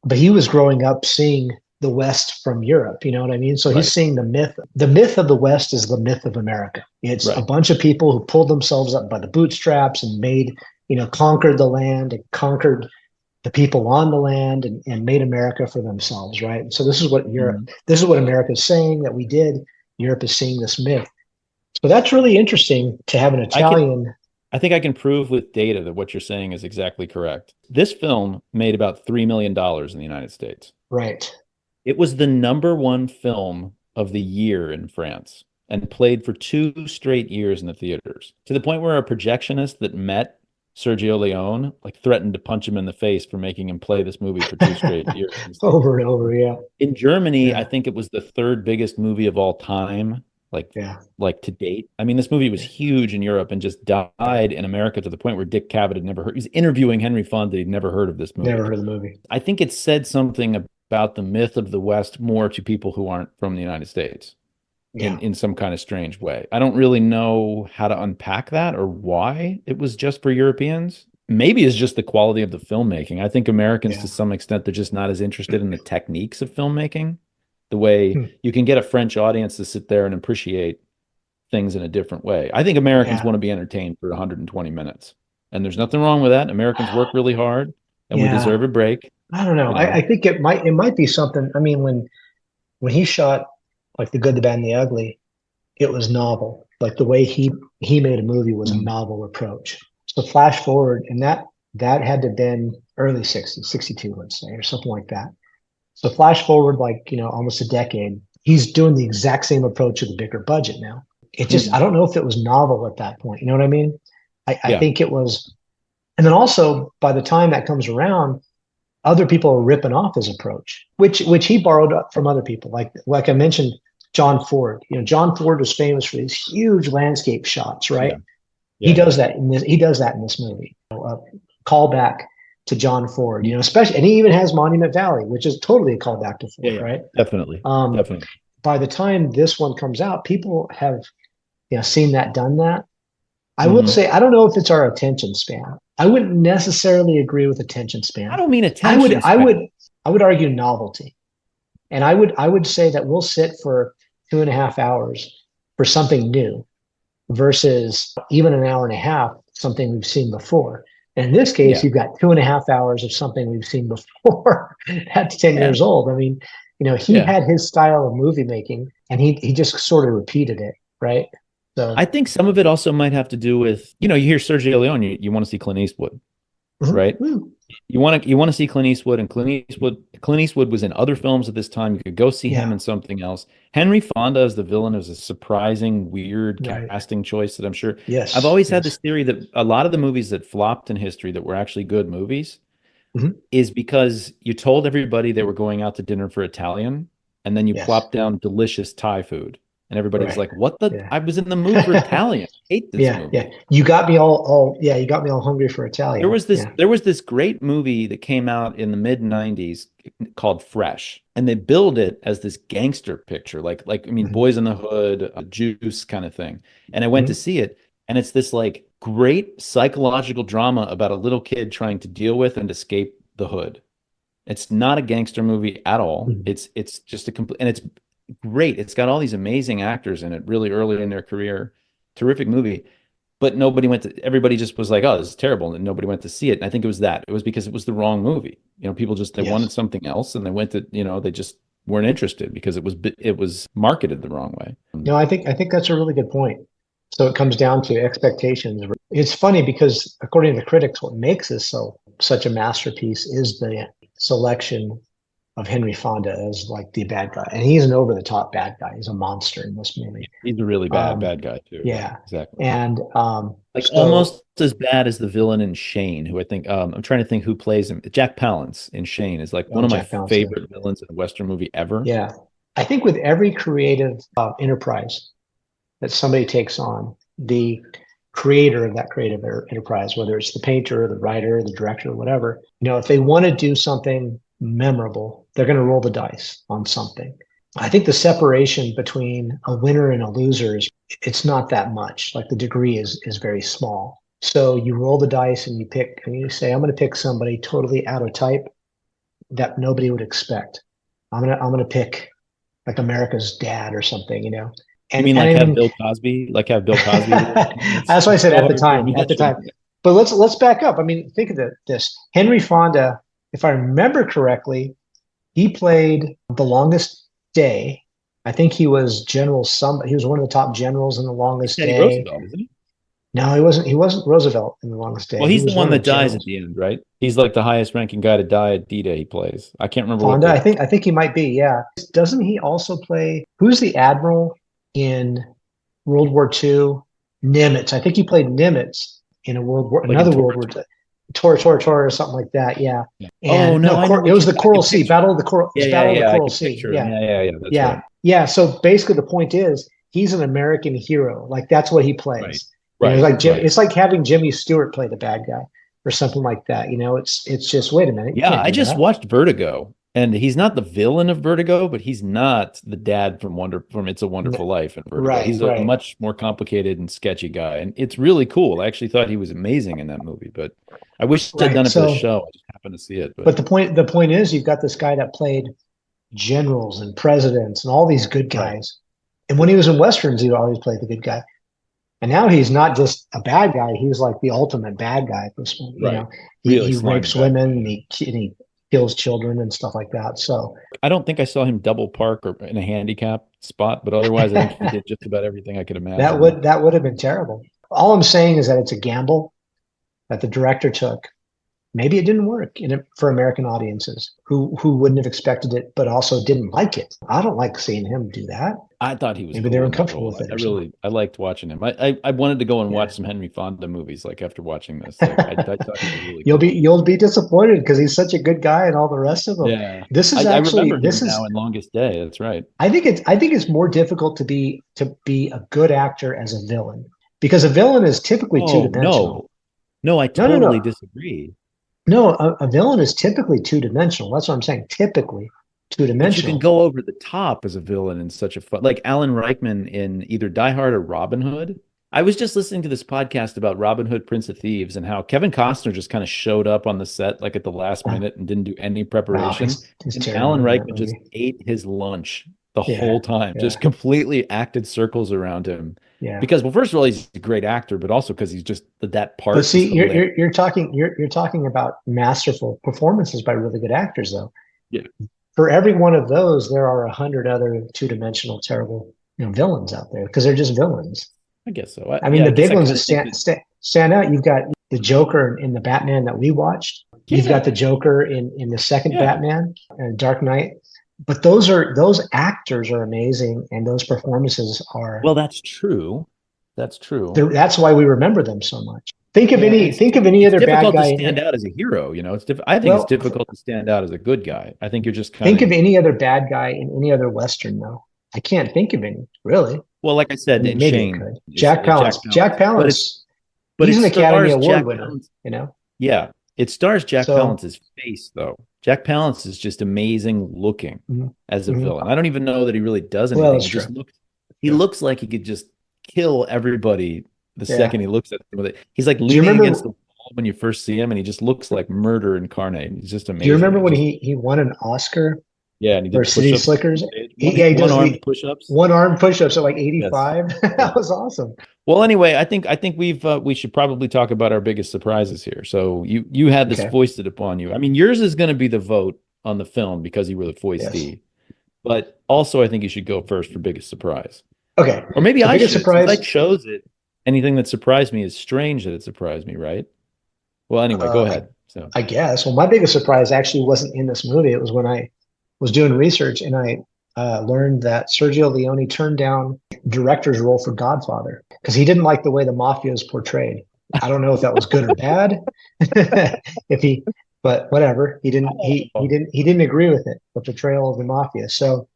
But he was growing up seeing the West from Europe. You know what I mean? So he's Right, seeing the myth. The myth of the West is the myth of America. It's a right. bunch of people who pulled themselves up by the bootstraps and made, conquered the land and conquered the people on the land and made America for themselves, right? So Mhm. this is what America is saying that we did. Europe is seeing this myth. So that's really interesting to have an I can Italian, I think I can prove with data that what you're saying is exactly correct. This film made about $3 million in the United States. right? It was the number one film of the year in France and played for 2 straight years in the theaters to the point where a projectionist that met Sergio Leone like threatened to punch him in the face for making him play this movie for 2 straight years. Over and over, yeah, In Germany, I yeah, think it was the third biggest movie of all time, like yeah. like to date. I mean, this movie was huge in Europe and just died in America to the point where Dick Cavett had never heard. He was interviewing Henry Fonda. He'd never heard of this Never movie. heard of the movie. I think it said something about the myth of the West more to people who aren't from the United States Yeah, in some kind of strange way. I don't really know how to unpack that or why it was just for Europeans. Maybe it's just the quality of the filmmaking. I think Americans, yeah. to some extent, they're just not as interested in the techniques of filmmaking. The way Hmm. you can get a French audience to sit there and appreciate things in a different way. I think Americans Yeah, want to be entertained for 120 minutes. And there's nothing wrong with that. Americans work really hard and we yeah. deserve a break, I don't know. you know. I think it might be something. I mean, when he shot like The Good, the Bad, and the Ugly, it was novel. Like the way he made a movie was a Mhm. novel approach. So flash forward, and that had to have been early 60s, 62, let's say, or something like that. So flash forward like, almost a decade. He's doing the exact same approach with a bigger budget now. It just I Mhm. don't know if it was novel at that point. You know what I mean? I Yeah. think it was, and then also by the time that comes around, other people are ripping off his approach, which he borrowed up from other people. Like I mentioned, John Ford. John Ford was famous for these huge landscape shots, Yeah. right? He Yeah. does that in this. He does that in this movie. A callback to John Ford. Especially, and he even has Monument Valley, which is totally a callback to Yeah. Ford, Yeah. right? Definitely. Um, Definitely. by the time this one comes out, people have seen that, done that. I will Mhm. say I don't know if it's our attention span. I wouldn't necessarily agree with attention I span. don't mean I would attention I span. would I would argue novelty. And I would say that we'll sit for 2.5 hours for something new versus even an hour and a half, something we've seen before. And in this case, Yeah. you've got 2.5 hours of something we've seen before. That's 10 Yeah. years old. I mean, he Yeah. had his style of movie making and he just sort of repeated it, right? So I think some of it also might have to do with, you hear Sergio Leone, you want to see Clint Eastwood, right? You want to see Clint Eastwood, and Clint Eastwood was in other films at this time. You could go see him yeah, in something else. Henry Fonda as the villain is a surprising, weird right. casting choice that I'm sure. I've Yes, always had this yes. theory that a lot of the movies that flopped in history that were actually good movies Hmm. is because you told everybody they were going out to dinner for Italian, and then you Yes, plopped down delicious Thai food. And everybody's right. like, what the? Yeah. I was in the mood for Italian. I hate this Yeah, yeah. movie. You got me all yeah, you got me all hungry for There Italian. was this Yeah. there was this great movie that came out in the mid 90s called Fresh. And they billed it as this gangster picture, like I mean, Hmm. Boys in the Hood, Juice kind of thing. And I went to Hmm. see it, and it's this like great psychological drama about a little kid trying to deal with and escape the hood. It's not a gangster movie at all. Hmm. It's just a complete, and it's great. It's got all these amazing actors in it really early in their career. Terrific movie. But nobody went to, everybody just was like, oh, this is terrible. And nobody went to see it. And I think it was that. It was because it was the wrong movie. People just, they wanted Yes. something else, and they went to, they just weren't interested because it was marketed the wrong way. No, I think that's a really good point. So it comes down to expectations. It's funny because according to the critics, what makes this such a masterpiece is the selection of Henry Fonda as like the bad guy. And he's an over the top bad guy. He's a monster in this movie. He's a really Um, bad guy too. Yeah, yeah. exactly. And Like so almost as bad as the villain in Shane, who I think I'm trying to think who plays him. Jack Palance in Shane is like one of my Jack Palance, yeah. favorite villains in a Western movie ever. Yeah. I think with every creative enterprise that somebody takes on, the creator of that creative enterprise, whether it's the painter, the writer, the director, whatever, if they want to do something memorable, they're going to roll the dice on something. I think the separation between a winner and a loser it's not that much. Like the degree is very small. So you roll the dice and you pick and you say, I'm going to pick somebody totally out of type that nobody would expect. I'm gonna pick like America's Dad or something, You And mean and like I have mean, Bill Cosby, like have Bill Cosby? that's what I It's said so at the hard to time. At the time, imagine. but let's back up. I mean, think of this. Henry Fonda, if I remember correctly, he played The Longest Day. I think he was General some. He was one of the top generals in The He's Longest Teddy Day. Roosevelt, isn't he? No, he wasn't. He wasn't Roosevelt in The Longest Day. Well, He he's the was one one of that the dies at generals. the end, right? He's like the highest ranking guy to die at D-Day he plays. I can't remember what Fonda, the I think he might be. Yeah, doesn't he also play? Who's the admiral in World War II? Nimitz. I think he played Nimitz in like in another World War Torrance. II. Tor or something like that. Yeah. Yeah. Oh And no, no, I know it what was you the I Coral can Sea picture. Battle of the Coral. It's Yeah, yeah, Battle of the yeah. I Coral can Sea. picture him. Yeah, Yeah, yeah, yeah. That's yeah, right. yeah. So basically, the point is, he's an American hero. Like that's what he Right. plays. It's Right. like Right. It's like having Jimmy Stewart play the bad guy or something like that. It's just wait a minute, you Yeah, can't I do just that. watched Vertigo, and he's not the villain of Vertigo, but he's not the dad from It's a Wonderful Life in Vertigo. Right, He's a right, much more complicated and sketchy guy, and it's really cool. I actually thought he was amazing in that movie, but I wish I'd right. done it for the So, show. I just happened to see it, but but the point is, you've got this guy that played generals and presidents and all these good right. guys. And when he was in westerns, he always played the good guy. And now he's not just a bad guy; he's like the ultimate bad guy. Right. He Really he slimy rapes bad women guy. and Yeah. he kills children and stuff like that. So I don't think I saw him double park or in a handicap spot, but otherwise, I think he did just about everything I could that imagine. would have been terrible. All I'm saying is that it's a gamble that the director took. Maybe it didn't work for American audiences who wouldn't have expected it, but also didn't like it. I don't like seeing him do that. I thought he was Maybe they're cool in that uncomfortable role. with it I or something. really, I liked watching him. I wanted to go and watch Yeah. some Henry Fonda movies, like after watching this. Like I thought he was really you'll be cool. you'll be disappointed because he's such a good guy and all the rest of them. Yeah. This is I actually remember him now in Longest Day. That's right. I think it's more difficult to be a good actor as a villain because a villain is typically two Oh, dimensional. no. No, I No, no, totally no. disagree. No, a villain is typically two dimensional. That's what I'm saying. Typically two But you can dimensional. go over the top as a villain in such a fun, like Alan Rickman in either Die Hard or Robin Hood. I was just listening to this podcast about Robin Hood, Prince of Thieves, and how Kevin Costner just kind of showed up on the set like at the last Uh, minute and didn't do any no, preparation. he's And terrible Alan in that Rickman just movie. ate his lunch the Yeah, whole time, yeah, just completely acted circles around him. yeah. Because, well, first of all, he's a great actor, but also because he's just that But part is see, hilarious. you're talking about masterful performances by really good actors, though. Yeah. For every one of those, there are 100 other two-dimensional, terrible, villains out there because they're just villains. I guess so. I mean, Yeah, the I guess big I ones kind that of think that. stand out. You've got the Joker in the Batman that we watched. You've got Yeah, the Joker in the second yeah. Batman and Dark Knight. But those actors are amazing, and those performances are. Well, that's true. That's true. That's why we remember them so much. Yeah, but Think of any it's other bad difficult to guy in stand it. out as a hero. You know, I think it's Well, difficult to stand out as a good guy. I think you're just kind think of of any other bad guy in any other Western, though. I can't think of any, really. well, like I I said, mean, in maybe I Shane could. is Jack Jack Palance, Palance, but he's it an Academy stars Award Jack winner, Palance. you know? Yeah, it stars Jack So, Palance's face though. Jack Palance is just amazing looking mhm, as a mhm. villain. I don't even know that he really does Well, anything. that's true. He True. looks like he could just kill everybody the Yeah. second he looks at them with it. He's like Do you leaning remember against the wall when you first see him, and he just looks like murder incarnate. He's just do you amazing. remember He when just he won an Oscar yeah, and he for did City push-ups on Slickers? stage. Yeah, he One does armed the push-ups. one arm push-ups at like Yes. 85. Yeah. That was awesome. Well, anyway, I think we should probably talk about our biggest surprises here. So you had this Okay. foisted upon you. I mean, yours is going to be the vote on the film because you were the Yes. foistee. But also, I think you should go first for biggest surprise. Okay. Or maybe So I biggest should, since I surprise, chose it. Anything that surprised me is strange that it surprised me, right? Well, anyway, go I ahead. So, guess. Well, my biggest surprise actually wasn't in this movie. It was when I was doing research and I learned that Sergio Leone turned down director's role for Godfather because he didn't like the way the mafia is portrayed. I don't know if that was good or bad. if he, but whatever. oh, He didn't agree with it, the portrayal of the mafia. So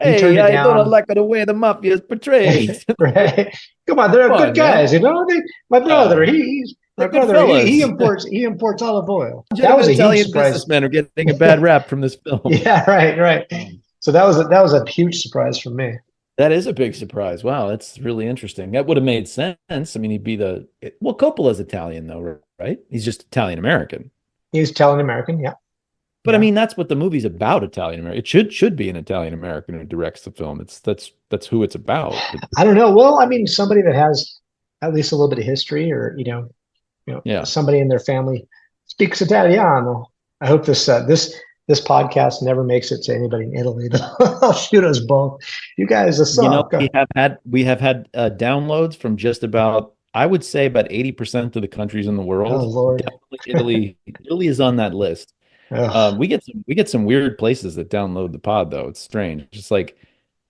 he turned hey, it I don't down. like the way the mafia is portrayed. Right? Come on, they're Come good on, man. guys, you know. My brother, Yeah, they're my good brother, fellas. he imports olive oil. That Legitimate was a huge Italian surprise. businessmen are getting a bad rap from this film. Yeah, right, right. So that was a huge surprise for me. That is a big surprise. Wow, that's really interesting. That would have made sense. I mean, he'd be well, Coppola's Italian though, right? He's just Italian American. He's Italian American, yeah, But I yeah. mean, that's what the movie's about, Italian American. It should be an Italian American who directs the film. That's who it's about. I don't know. Well, I mean, somebody that has at least a little bit of history, or Yeah. somebody in their family speaks Italiano. I hope this podcast never makes it to anybody in Italy. They'll shoot us both. You guys You know, suck. we have had downloads from just about, I would say, about 80% of the countries in the Oh world. Lord. Definitely Italy. Italy is on that list. Ugh. We get some weird places that download the pod though. It's strange. Just like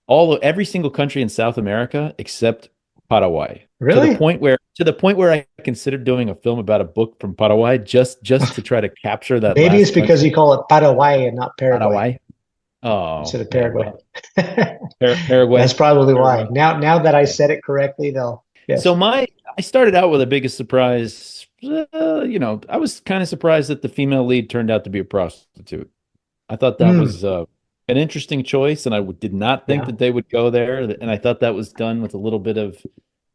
every single country in South America except Paraguay. Really? To the point where I considered doing a film about a book from Paraguay just to try to capture that Maybe it's last because you country. call it Paraguay and not Paraguay Paraguay. instead Oh, of yeah, Paraguay. well, Paraguay. That's probably why. Paraguay. Now that I said it correctly, they'll So yes. I started out with a biggest surprise. I was kind of surprised that the female lead turned out to be a prostitute. I thought that Mm, was an interesting choice, and did not think yeah. that they would go there. And I thought that was done with a little bit of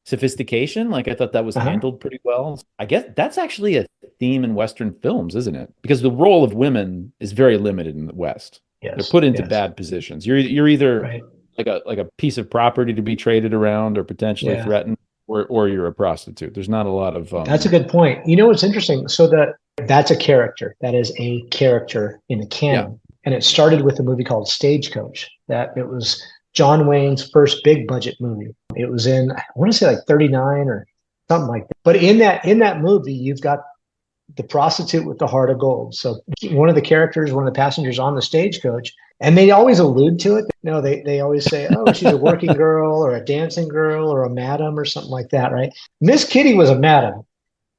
sophistication. Like I thought that was Uh-huh. handled pretty well. I guess that's actually a theme in Western films, isn't it? Because the role of women is very limited in the West. They're Yes. put into Yes. bad positions. You're either Right. like a piece of property to be traded around or potentially Yeah. threatened, or you're a prostitute. There's not a lot of That's a good point. You know what's interesting? So that's a character. That is a character in the yeah. canon. And it started with a movie called Stagecoach. That it was John Wayne's first big budget movie. It was in, I want to say like 39 or something like that. But in that movie, you've got the prostitute with the heart of gold. So one of the characters, one of the passengers on the stagecoach, and they always allude to it. No, they always say, "Oh, she's a working girl or a dancing girl or a madam or something like that," right? Miss Kitty was a madam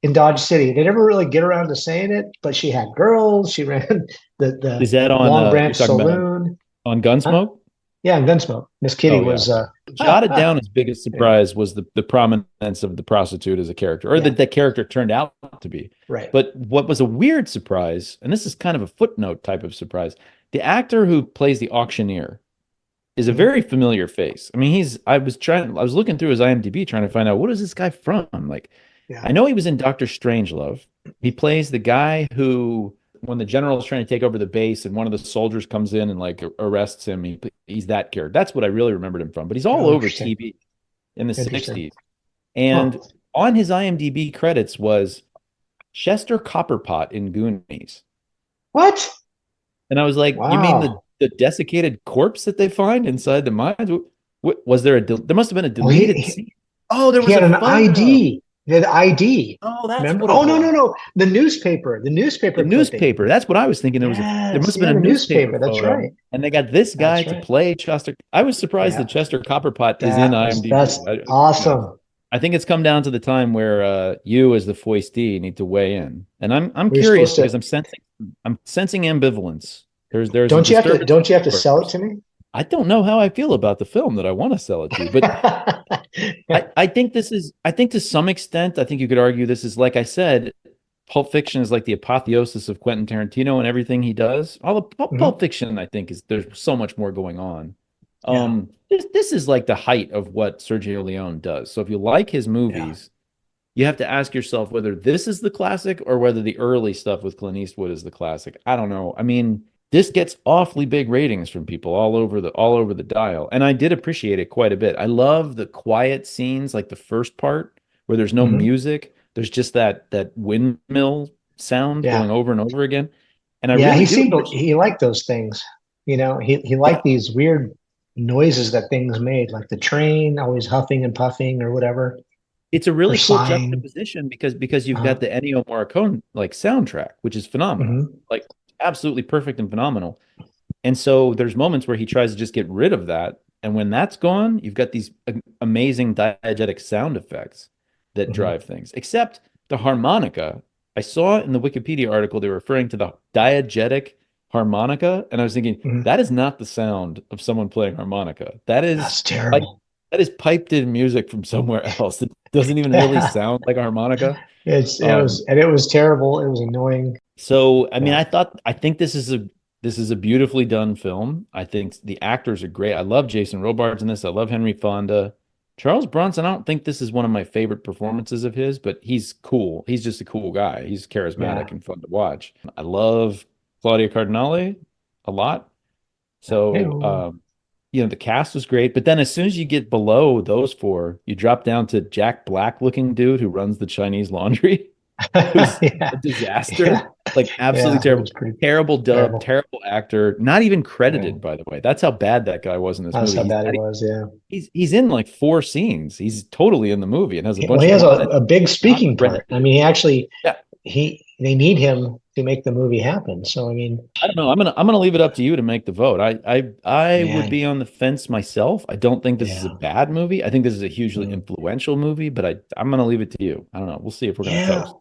in Dodge City. They never really get around to saying it, but she had girls. She ran the Is that on Long you're Branch talking about Saloon. on Huh? Gunsmoke? Yeah, and Gunsmoke. Miss Kitty Oh yeah. was Jotted down as biggest anyway. surprise was the prominence of the prostitute as a character, or Yeah, that character turned out to be. right. But what was a weird surprise, and this is kind of a footnote type of surprise, the actor who plays the auctioneer is a Mhm. very familiar face. I mean, I was looking through his IMDb trying to find out what is this guy from? Like, Yeah. I know he was in Doctor Strangelove. He plays the guy who, when the general is trying to take over the base and one of the soldiers comes in and like arrests him, he's that character. That's what I really remembered him from. But he's all Oh, over interesting. TV in the Interesting. 60s. Huh. And on his IMDb credits was Chester Copperpot in Goonies. What? And I was like, you mean Wow. the desiccated corpse that they find inside the mines? Was there there must have been a Well, deleted scene? Oh, there He was had a an photo. ID. He had ID. Oh, that's Remember? what it Oh, no, no, was. no. The The newspaper clipping. newspaper. That's what I was thinking. There must Yes. have been Yeah, a the newspaper newspaper. That's photo, right. and they got this guy That's to right. play Chester. I was surprised Yeah. that Chester Copperpot is in That's IMDb. awesome. I think it's come down to the time where you, as the foistee, need to weigh in, and I'm We were curious supposed to. because I'm sensing ambivalence. There's a disturbance Don't you have to sell it first. to me? I don't know how I feel about the film that I want to sell it to you, but I think I think to some extent, I think you could argue this is, like I said, Pulp Fiction is like the apotheosis of Quentin Tarantino and everything he does. All the Pulp Mhm. Fiction, I think, is there's so much more going on. Yeah. This is like the height of what Sergio Leone does. So if you like his Yeah. movies, you have to ask yourself whether this is the classic or whether the early stuff with Clint Eastwood is the classic. I don't know. I mean, this gets awfully big ratings from people all over the dial, and I did appreciate it quite a bit. I love the quiet scenes, like the first part where there's no Hmm. music. There's just that windmill sound Yeah. going over and over again, and I Yeah. really He do seemed to, appreciate. he liked those things. He Yeah, liked these weird noises that things made, like the train always huffing and puffing or whatever, it's a or really cool sighing. juxtaposition because you've Uh, got the Ennio Morricone like soundtrack, which is phenomenal, hmm. like absolutely perfect and phenomenal. And so there's moments where he tries to just get rid of that. And when that's gone, you've got these amazing diegetic sound effects that Hmm. drive things. Except the harmonica. I saw in the Wikipedia article they were referring to the diegetic harmonica, and I was thinking Hmm. that is not the sound of someone playing harmonica. That's Pipe, terrible. that is piped in music from somewhere else. It doesn't even really sound like a harmonica. Um, It was terrible. It was annoying. so, I mean, Yeah. I think this is a beautifully done film. I think the actors are great. I love Jason Robards in this. I love Henry Fonda. Charles Bronson, I don't think this is one of my favorite performances of his, but he's cool. He's just a cool guy. He's charismatic Yeah. and fun to watch. I love Claudia Cardinale a lot. So, Ew. the cast was great, but then as soon as you get below those four, you drop down to Jack Black looking dude who runs the Chinese laundry. Who's Yeah. a Yeah. disaster, like absolutely Yeah. It terrible, was pretty terrible dub, terrible. terrible actor, not even Yeah. credited, by the way. That's how bad that guy was in this That's movie. how bad he was. Yeah. He's in like four scenes. He's totally in the movie and has a Well, bunch he of has lines, a big not speaking part. I credited. mean, he actually Yeah, they need him to make the movie happen. So I mean, I don't know. I'm gonna leave it up to you to make the vote. I would man, be on the fence myself. I don't think this is a yeah, bad movie. I think this is a hugely mm, influential movie, but I'm gonna leave it to you. I don't know. We'll see if we're gonna yeah. toast.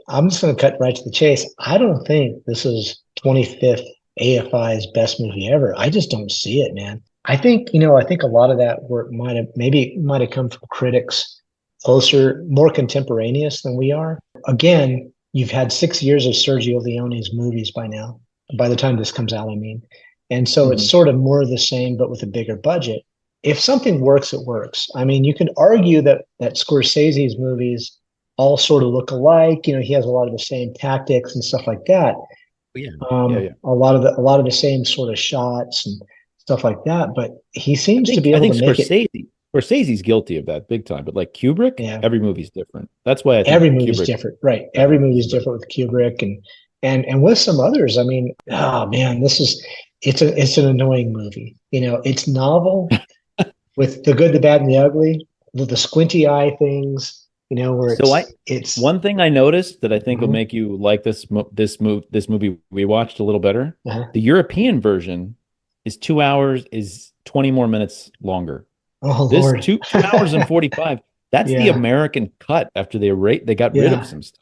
I'm just going to cut right to the chase. I don't think this is 25th AFI's best movie ever. I just don't see it, man. I think a lot of that work might have come from critics closer, more contemporaneous than we are. Again, you've had 6 years of Sergio Leone's movies by now. By the time this comes out, I mean. And so it's Mhm. sort of more of the same, but with a bigger budget. If something works, it works. I mean, you can argue that Scorsese's movies all sort of look alike. He has a lot of the same tactics and stuff like that. Yeah, yeah, yeah. A lot of the same sort of shots and stuff like that. But he seems to be I able think to make it. Scorsese's guilty of that big time, but like Kubrick, Yeah, every movie's different. That's why I think every movie's Kubrick different, right? better Every is movie's better. different with Kubrick and with some others. I mean, oh man, it's an annoying movie. It's novel with the good, the bad, and the ugly. The squinty eye things. Where So it's. one thing I noticed that I think will Mhm. make you like this movie we watched a little better. Uh-huh. The European version is 2 hours, is 20 more minutes longer. Oh This Lord. 2 hours and 45. That's the Yeah, American cut after they got rid of yeah. some stuff.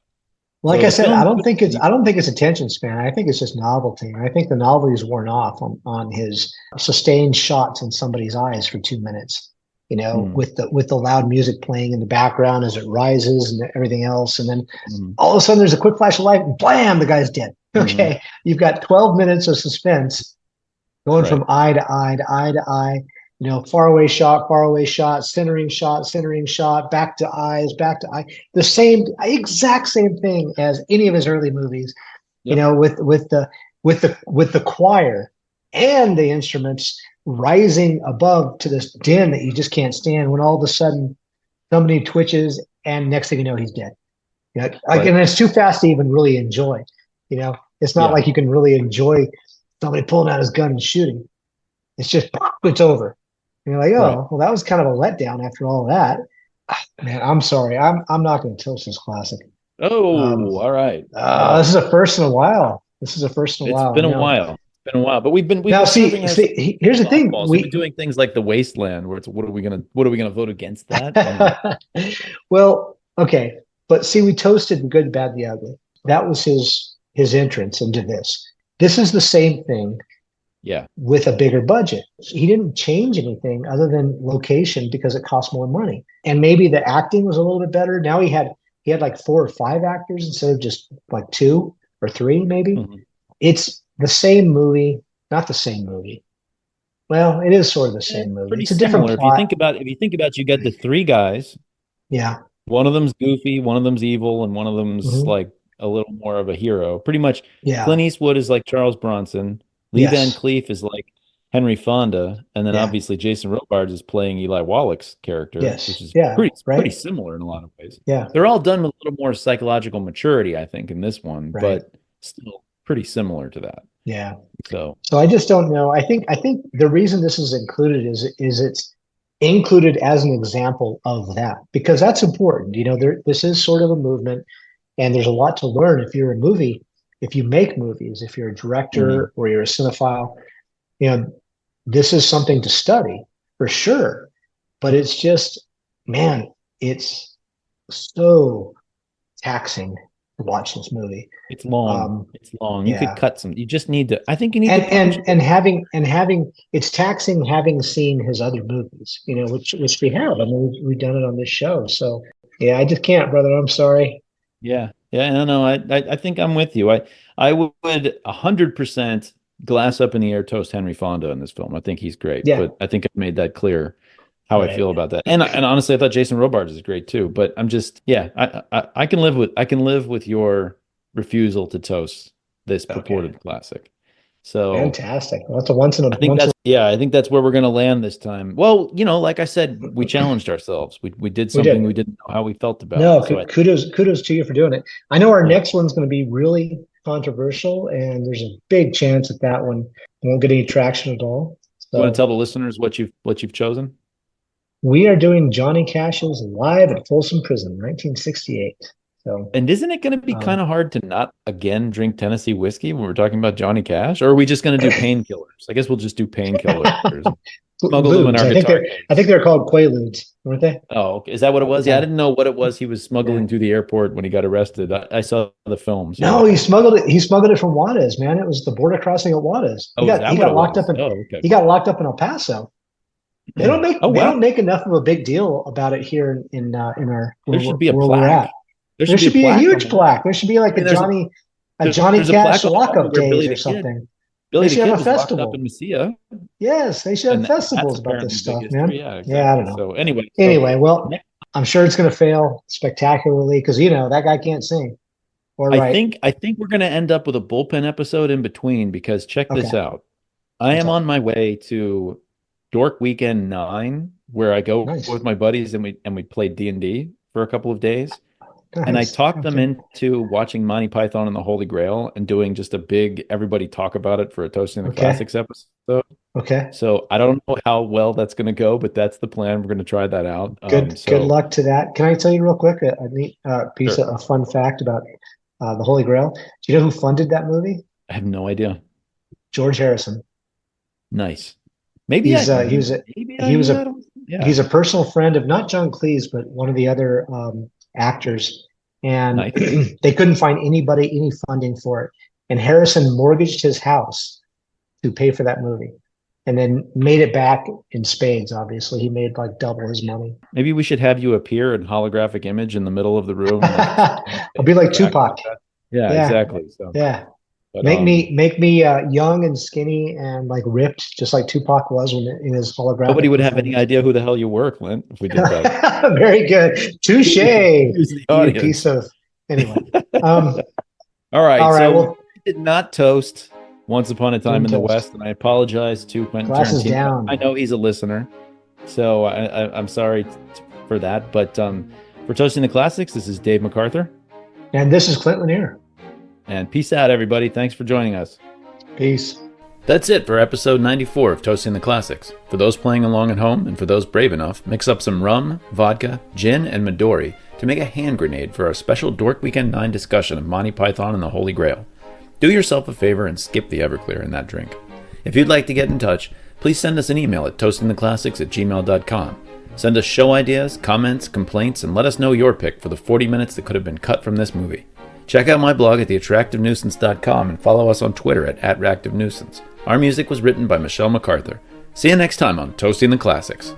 Like So I the said, film, I don't think it's attention span. I think it's just novelty. I think the novelty's worn off on his sustained shots in somebody's eyes for 2 minutes. mm, With the loud music playing in the background as it rises and everything else, and then mm, all of a sudden there's a quick flash of light, and blam, the guy's dead. mm, Okay, you've got 12 minutes of suspense going right, from eye to eye to eye to eye. Centering shot, back to eyes, back to eye. The same, exact same thing as any of his early movies. yep, With the choir and the instruments rising above to this din that you just can't stand. When all of a sudden somebody twitches, and next thing you know, he's dead. right, And it's too fast to even really enjoy. It's not yeah, like you can really enjoy somebody pulling out his gun and shooting. It's just it's over. And you're like, right. oh, well, that was kind of a letdown after all that. Man, I'm sorry. I'm not going to toast this classic. Um, Oh, all right. All right. this is a first in a while. This is a first in a It's while. I been a know. while. It's been a while, but we've Now, been serving ourselves here's the thing. softballs. We've been doing things like The Wasteland, where it's what are we gonna vote against that? I mean, Well, okay, but see, we toasted the good, bad, the ugly. That was his entrance into this. This is the same thing yeah. with a bigger budget. He didn't change anything other than location because it cost more money. And maybe the acting was a little bit better. Now he had like 4 or 5 actors instead of just like 2 or 3, maybe. Mhm. It's the same movie, not the same movie. Well, it is sort of the It's same movie. pretty It's a different similar. plot. If you think about, you got the three guys. Yeah. One of them's goofy, one of them's evil, and one of them's Hmm. like a little more of a hero. Pretty much, Yeah. Clint Eastwood is like Charles Bronson. Lee Van Yes. Cleef is like Henry Fonda, and then Yeah. obviously Jason Robards is playing Eli Wallach's character, which Yes. is Yeah. pretty Right. similar in a lot of ways. Yeah. They're all done with a little more psychological maturity, I think, in this one, Right. but still pretty similar to that. Yeah. So, So I just don't know. I think the reason this is included is it's included as an example of that because that's important. This is sort of a movement, and there's a lot to learn if you make movies, if you're a mhm. director or you're a cinephile. You know, this is something to study for sure. But it's just, man, it's so taxing to watch this movie. It's long. Um, It's long. You could yeah, cut some. You just need to. I think you need to and punch and it. and having it's taxing having seen his other movies, which we have. I mean, we've done it on this show. So yeah, I just can't, brother. I'm sorry. Yeah, yeah, no, I think I'm with you. I would 100% glass up in the air toast Henry Fonda in this film. I think he's great, Yeah, but I think I've made that clear how I right. feel about that. And honestly, I thought Jason Robards is great too. But I'm just, yeah, I can live with your refusal to toast this Okay, purported classic. So fantastic. Well, that's a once in a once. I think that's where we're going to land this time. Well, like I said, we challenged ourselves. We did We something we did. didn't know how we felt about. No, So kudos to you for doing it. I know our yeah. next one's going to be really controversial, and there's a big chance that one won't get any traction at all. You want to So tell the listeners what you've chosen? we are doing Johnny Cash's Live at Folsom Prison, 1968. So And isn't it going to be kind um, of hard to not again drink Tennessee whiskey when we're talking about Johnny Cash? Or are we just going to do painkillers? I guess we'll just do painkillers. Smuggle them in ludes. our I guitar think case. they're called Quaaludes, weren't they? Oh, okay. Is that what it was? Yeah, I Yeah, didn't know what it was he was yeah. smuggling through the airport when he got arrested. I saw the film, so No, he smuggled it. He smuggled it from Juarez, man. It was the border crossing at Juarez. oh, is that He what got it locked up was? in Oh, okay. he got locked up in El Paso. Oh, They wow. don't make enough of a big deal about it here in our There should be a where we're plaque. at. There There should be a should be a plaque on huge the wall. plaque. There should be I like mean, a Johnny there's a Cash plaque on the wall lockup where days or something. They Billy the should have Kid a was locked up festival. in Mesilla, Yes, they should have and that's festivals about apparently this big stuff, history. man. Yeah, Yeah, I exactly. don't know. So anyway, Anyway, well, I'm sure it's going to fail spectacularly because that guy can't sing or write. I think we're going to end up with a bullpen episode in between because check this Okay, out. I what's am up? on my way to Dork Weekend 9 where I go Nice, with my buddies and we play D&D for a couple of days. And I nice. talked them Okay, into watching Monty Python and the Holy Grail and doing just a big everybody talk about it for a Toasting the okay, Classics episode. okay. So I don't know how well that's going to go, but that's the plan. We're going to try that out. Good luck to that. Can I tell you real quick a neat piece Sure. of a fun fact about the Holy Grail? Do you know who funded that movie? I have no idea. George Harrison. Nice. He's he was Maybe I he was knew a that. Yeah. he's a personal friend of not John Cleese, but one of the other actors, and Nice. they couldn't find any funding for it. And Harrison mortgaged his house to pay for that movie, and then made it back in spades. Obviously, he made like double his money. Maybe we should have you appear in holographic image in the middle of the room, like I'll be like back Tupac. like that. Yeah, Yeah, exactly. So, yeah. but Make me young and skinny and like ripped, just like Tupac was in his nobody holographic would have any performance. idea who the hell you were, Clint, if we did that. Very good. Touche, Use the you piece audience. of. Anyway, um, All right. all right. So Well, we did not toast Once Upon a Time didn't in the toast. West, and I apologize to Quentin Glasses Tarantino. down. I know he's a listener, so I'm sorry for that. But for Toasting the Classics, this is Dave McArthur. And this is Clint Lanier. And peace out, everybody. Thanks for joining us. Peace. That's it for episode 94 of Toasting the Classics. For those playing along at home, and for those brave enough, mix up some rum, vodka, gin, and Midori to make a hand grenade for our special Dork Weekend 9 discussion of Monty Python and the Holy Grail. Do yourself a favor and skip the Everclear in that drink. If you'd like to get in touch, please send us an email at toastingtheclassics@gmail.com. Send us show ideas, comments, complaints, and let us know your pick for the 40 minutes that could have been cut from this movie. Check out my blog at theattractivenuisance.com and follow us on Twitter at @reactivenuisance. Our music was written by Michelle McArthur. See you next time on Toasting the Classics.